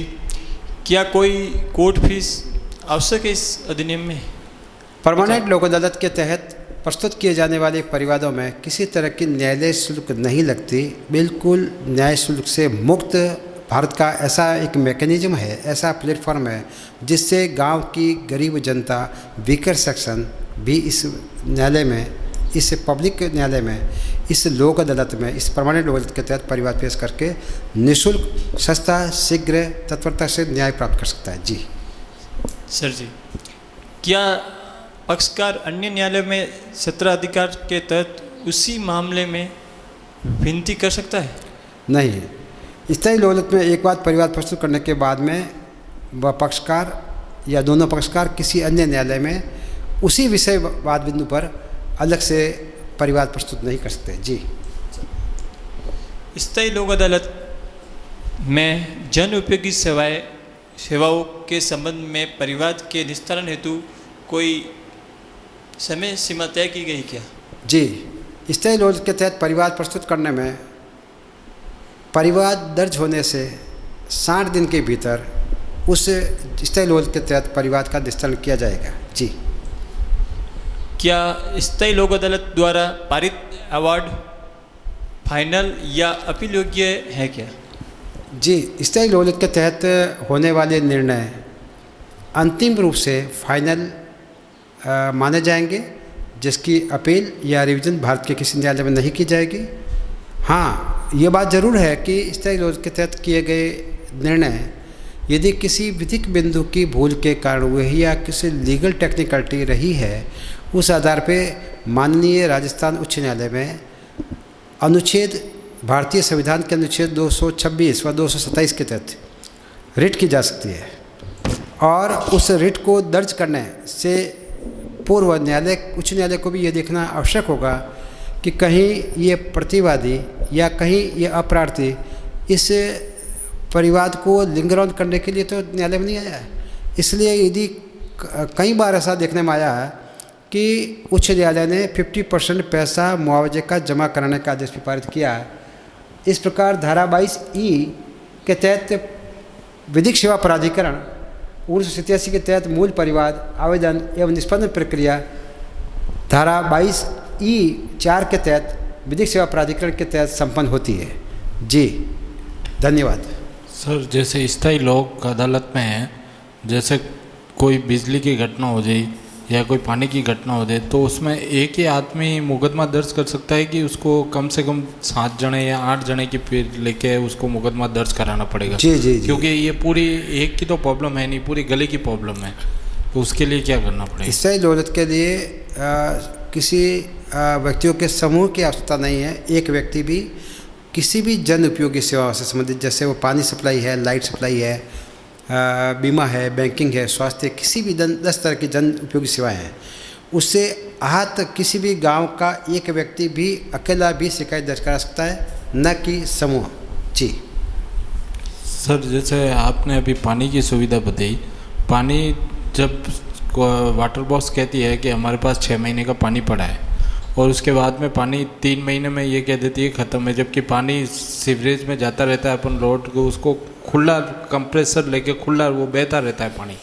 क्या कोई कोर्ट फीस आवश्यक है इस अधिनियम में? परमानेंट लोक अदालत के तहत प्रस्तुत किए जाने वाले परिवादों में किसी तरह की न्यायालय शुल्क नहीं लगती, बिल्कुल न्याय शुल्क से मुक्त भारत का ऐसा एक मैकेनिज्म है, ऐसा प्लेटफॉर्म है जिससे गांव की गरीब जनता, वीकर सेक्शन भी इस न्यायालय में, इस पब्लिक न्यायालय में, इस लोक अदालत में, इस परमानेंट लोक अदालत के तहत परिवाद पेश करके निःशुल्क, सस्ता, शीघ्र, तत्परता से न्याय प्राप्त कर सकता है। जी सर जी, क्या पक्षकार अन्य न्यायालय में सत्राधिकार के तहत उसी मामले में विनती कर सकता है? नहीं, स्थायी लोक अदालत में एक बार परिवाद प्रस्तुत करने के बाद में वह पक्षकार या दोनों पक्षकार किसी अन्य न्यायालय में उसी विषय वाद बिंदु पर अलग से परिवाद प्रस्तुत नहीं कर सकते। जी स्थायी लोक अदालत में जन उपयोगी सेवाओं के संबंध में परिवाद के निस्तारण हेतु कोई समय सीमा तय की गई क्या? जी, स्थायी लोक अदालत के तहत परिवाद प्रस्तुत करने में परिवाद दर्ज होने से 60 दिन के भीतर उस स्थायी लोक अदालत के तहत परिवाद का निस्तारण किया जाएगा। जी, क्या स्थायी लोक अदालत द्वारा पारित अवार्ड फाइनल या अपील योग्य है क्या? जी, स्थायी लोक अदालत के तहत होने वाले निर्णय अंतिम रूप से फाइनल माने जाएंगे, जिसकी अपील या रिवीजन भारत के किसी न्यायालय में नहीं की जाएगी। हाँ, ये बात ज़रूर है कि स्थायी लोक अदालत के तहत किए गए निर्णय यदि किसी विधिक बिंदु की भूल के कारण हुए या किसी लीगल टेक्निकलिटी रही है, उस आधार पे माननीय राजस्थान उच्च न्यायालय में अनुच्छेद, भारतीय संविधान के अनुच्छेद 226 व 227 के तहत रिट की जा सकती है, और उस रिट को दर्ज करने से पूर्व उच्च न्यायालय को भी ये देखना आवश्यक होगा कि कहीं ये प्रतिवादी या कहीं ये अपराधी इस परिवाद को लिंगर ऑन करने के लिए तो न्यायालय में नहीं आया है। इसलिए यदि कई बार ऐसा देखने में आया है कि उच्च न्यायालय ने 50% पैसा मुआवजे का जमा कराने का आदेश भी पारित किया है। इस प्रकार धारा 22E के तहत विधिक सेवा प्राधिकरण 1987 के तहत मूल परिवाद आवेदन एवं निष्पादन प्रक्रिया धारा 22E(4) के तहत विधिक सेवा प्राधिकरण के तहत संपन्न होती है। जी धन्यवाद। सर, जैसे स्थायी लोक अदालत में है, जैसे कोई बिजली की घटना हो जाए या कोई पानी की घटना हो जाए, तो उसमें एक ही आदमी मुकदमा दर्ज कर सकता है कि उसको कम से कम 7 जने या 8 जने की फिर लेके उसको मुकदमा दर्ज कराना पड़ेगा? जी जी, क्योंकि ये पूरी एक की तो प्रॉब्लम है नहीं, पूरी गली की प्रॉब्लम है, तो उसके लिए क्या करना पड़ेगा? स्थायी लोक अदालत के लिए किसी व्यक्तियों के समूह की आवश्यकता नहीं है। एक व्यक्ति भी किसी भी जन उपयोगी सेवाओं से संबंधित, जैसे वो पानी सप्लाई है, लाइट सप्लाई है, बीमा है, बैंकिंग है, स्वास्थ्य, किसी भी 10 तरह की जन उपयोगी सेवाएं हैं, उससे आहत किसी भी गांव का एक व्यक्ति भी अकेला भी शिकायत दर्ज करा सकता है, न कि समूह। जी सर, जैसे आपने अभी पानी की सुविधा बताई, पानी जब वाटर बॉक्स कहती है कि हमारे पास 6 महीने का पानी पड़ा है और उसके बाद में पानी 3 महीने में ये कह देती है ख़त्म है, जबकि पानी सीवरेज में जाता रहता है, अपन रोड को उसको खुला कंप्रेसर लेके खुला वो बहता रहता है पानी,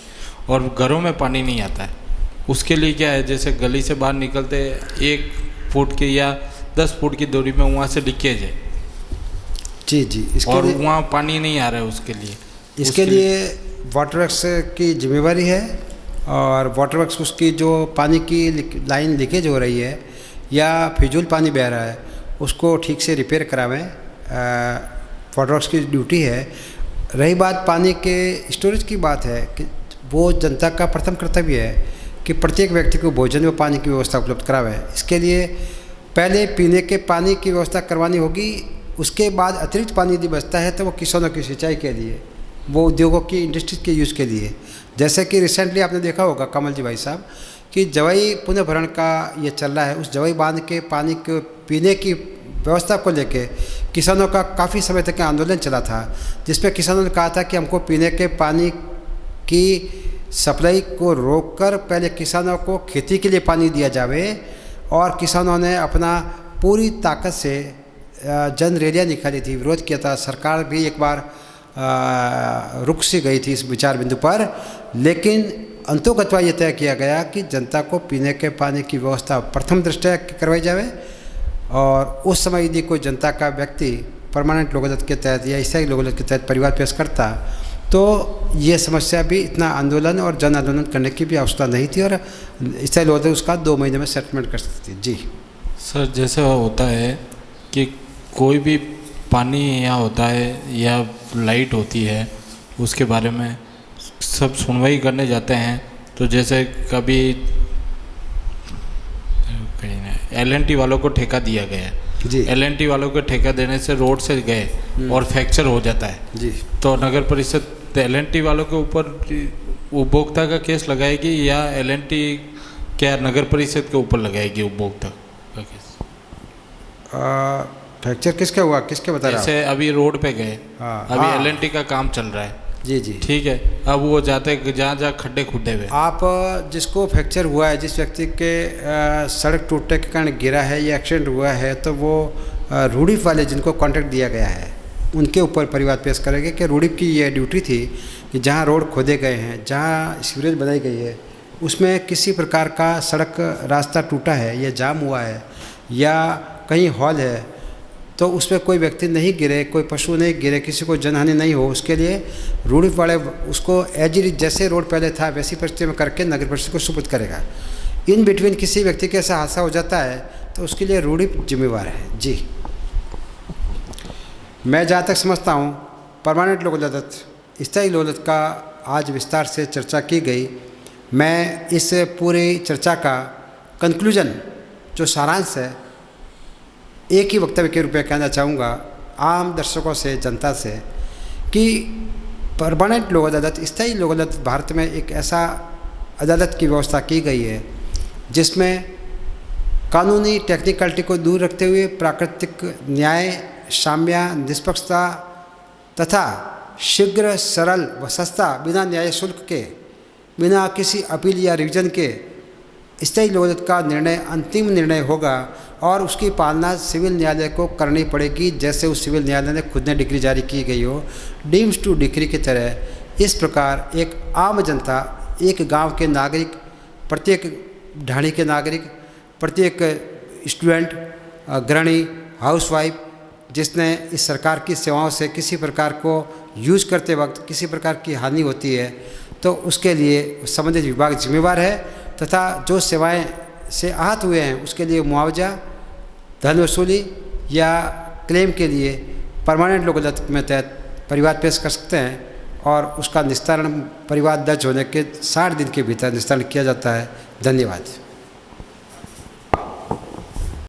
और घरों में पानी नहीं आता है। उसके लिए क्या है, जैसे गली से बाहर निकलते 1 फुट की या 10 फुट की दूरी में वहाँ से लीकेज है। जी जी, और वहाँ पानी नहीं आ रहा है। उसके लिए वाटर वर्क्स की जिम्मेवारी है, और वाटर वर्क्स उसकी जो पानी की लाइन लीकेज हो रही है या फिजूल पानी बह रहा है उसको ठीक से रिपेयर करावें, वाटर वर्क्स की ड्यूटी है। रही बात पानी के स्टोरेज की बात है कि वो जनता का प्रथम कर्तव्य है कि प्रत्येक व्यक्ति को भोजन व पानी की व्यवस्था उपलब्ध करावें। इसके लिए पहले पीने के पानी की व्यवस्था करवानी होगी, उसके बाद अतिरिक्त पानी यदि बचता है तो वो किसानों की सिंचाई के लिए, वो उद्योगों की, इंडस्ट्रीज के यूज़ के लिए। जैसे कि रिसेंटली आपने देखा होगा कमल जी भाई साहब कि जवाई पुनः भरण का ये चल रहा है, उस जवाई बांध के पानी के पीने की व्यवस्था को लेके किसानों का काफ़ी समय तक आंदोलन चला था, जिसमें किसानों ने कहा था कि हमको पीने के पानी की सप्लाई को रोककर पहले किसानों को खेती के लिए पानी दिया जावे और किसानों ने अपना पूरी ताकत से जन रैलियाँ निकाली थी, विरोध किया था। सरकार भी एक बार रुक सी गई थी इस विचार बिंदु पर, लेकिन अंतोगत्वा ये तय किया गया कि जनता को पीने के पानी की व्यवस्था प्रथम दृष्टया करवाई जाए और उस समय यदि कोई जनता का व्यक्ति परमानेंट लोक अदालत के तहत या स्थायी लोक अदालत के तहत परिवार पेश करता तो ये समस्या भी इतना आंदोलन और जन आंदोलन करने की भी आवश्यकता नहीं थी और स्थायी लोक अदालत उसका 2 महीने में सेटलमेंट कर सकती थी। जी सर, जैसे होता है कि कोई भी पानी यहाँ होता है या लाइट होती है, उसके बारे में सब सुनवाई करने जाते हैं, तो जैसे कभी LNT वालों को ठेका दिया गया है जी, LNT वालों को ठेका देने से रोड से गए और फ्रैक्चर हो जाता है जी, तो नगर परिषद LNT वालों के ऊपर उपभोक्ता का केस लगाएगी या LNT क्या नगर परिषद के ऊपर लगाएगी उपभोक्ता का केस? फ्रैक्चर किसका हुआ, किसके बता रहा जैसे अभी रोड पे गए, हाँ, अभी हाँ। LNT का काम चल रहा है, जी जी, ठीक है, अब वो जाते जहाँ खड्डे खुड्डे हुए, आप जिसको फ्रैक्चर हुआ है, जिस व्यक्ति के सड़क टूटने के कारण गिरा है या एक्सीडेंट हुआ है, तो वो रूडीप वाले जिनको कॉन्ट्रैक्ट दिया गया है उनके ऊपर परिवाद पेश करेंगे कि रूडीप की ये ड्यूटी थी कि जहाँ रोड खोदे गए हैं, जहाँ सीवरेज बनाई गई है, उसमें किसी प्रकार का सड़क रास्ता टूटा है या जाम हुआ है या कहीं हॉल है तो उसमें कोई व्यक्ति नहीं गिरे, कोई पशु नहीं गिरे, किसी को जनहानि नहीं हो, उसके लिए रूडीप वाले उसको एज इट जैसे रोड पहले था वैसी परिस्थिति में करके नगर परिषद को सुपुर्द करेगा। इन बिटवीन किसी व्यक्ति के ऐसा हादसा हो जाता है तो उसके लिए रूडीप जिम्मेवार है। जी, मैं जहाँ तक समझता हूँ परमानेंट लोक अदालत, स्थायी लोक अदालत का आज विस्तार से चर्चा की गई। मैं इस पूरी चर्चा का कंक्लूजन जो सारांश है एक ही वक्तव्य के रूप में कहना चाहूँगा आम दर्शकों से, जनता से, कि परमानेंट लोक अदालत, स्थायी लोक अदालत भारत में एक ऐसा अदालत की व्यवस्था की गई है जिसमें कानूनी टेक्निकलिटी को दूर रखते हुए प्राकृतिक न्याय, साम्य, निष्पक्षता तथा शीघ्र, सरल व सस्ता, बिना न्याय शुल्क के, बिना किसी अपील या रिवीजन के स्थायी लोक अदालत का निर्णय अंतिम निर्णय होगा और उसकी पालना सिविल न्यायालय को करनी पड़ेगी, जैसे उस सिविल न्यायालय ने खुद ने डिग्री जारी की गई हो, डीम्स टू डिग्री की तरह। इस प्रकार एक आम जनता, एक गांव के नागरिक, प्रत्येक ढाणी के नागरिक, प्रत्येक स्टूडेंट, गृहिणी, हाउसवाइफ जिसने इस सरकार की सेवाओं से किसी प्रकार को यूज करते वक्त किसी प्रकार की हानि होती है तो उसके लिए संबंधित विभाग जिम्मेवार है तथा जो सेवाएं से आहत हुए हैं उसके लिए मुआवजा, धन वसूली या क्लेम के लिए परमानेंट लोक अदालत में तहत परिवाद पेश कर सकते हैं और उसका निस्तारण परिवाद दर्ज होने के 60 दिन के भीतर निस्तारण किया जाता है। धन्यवाद।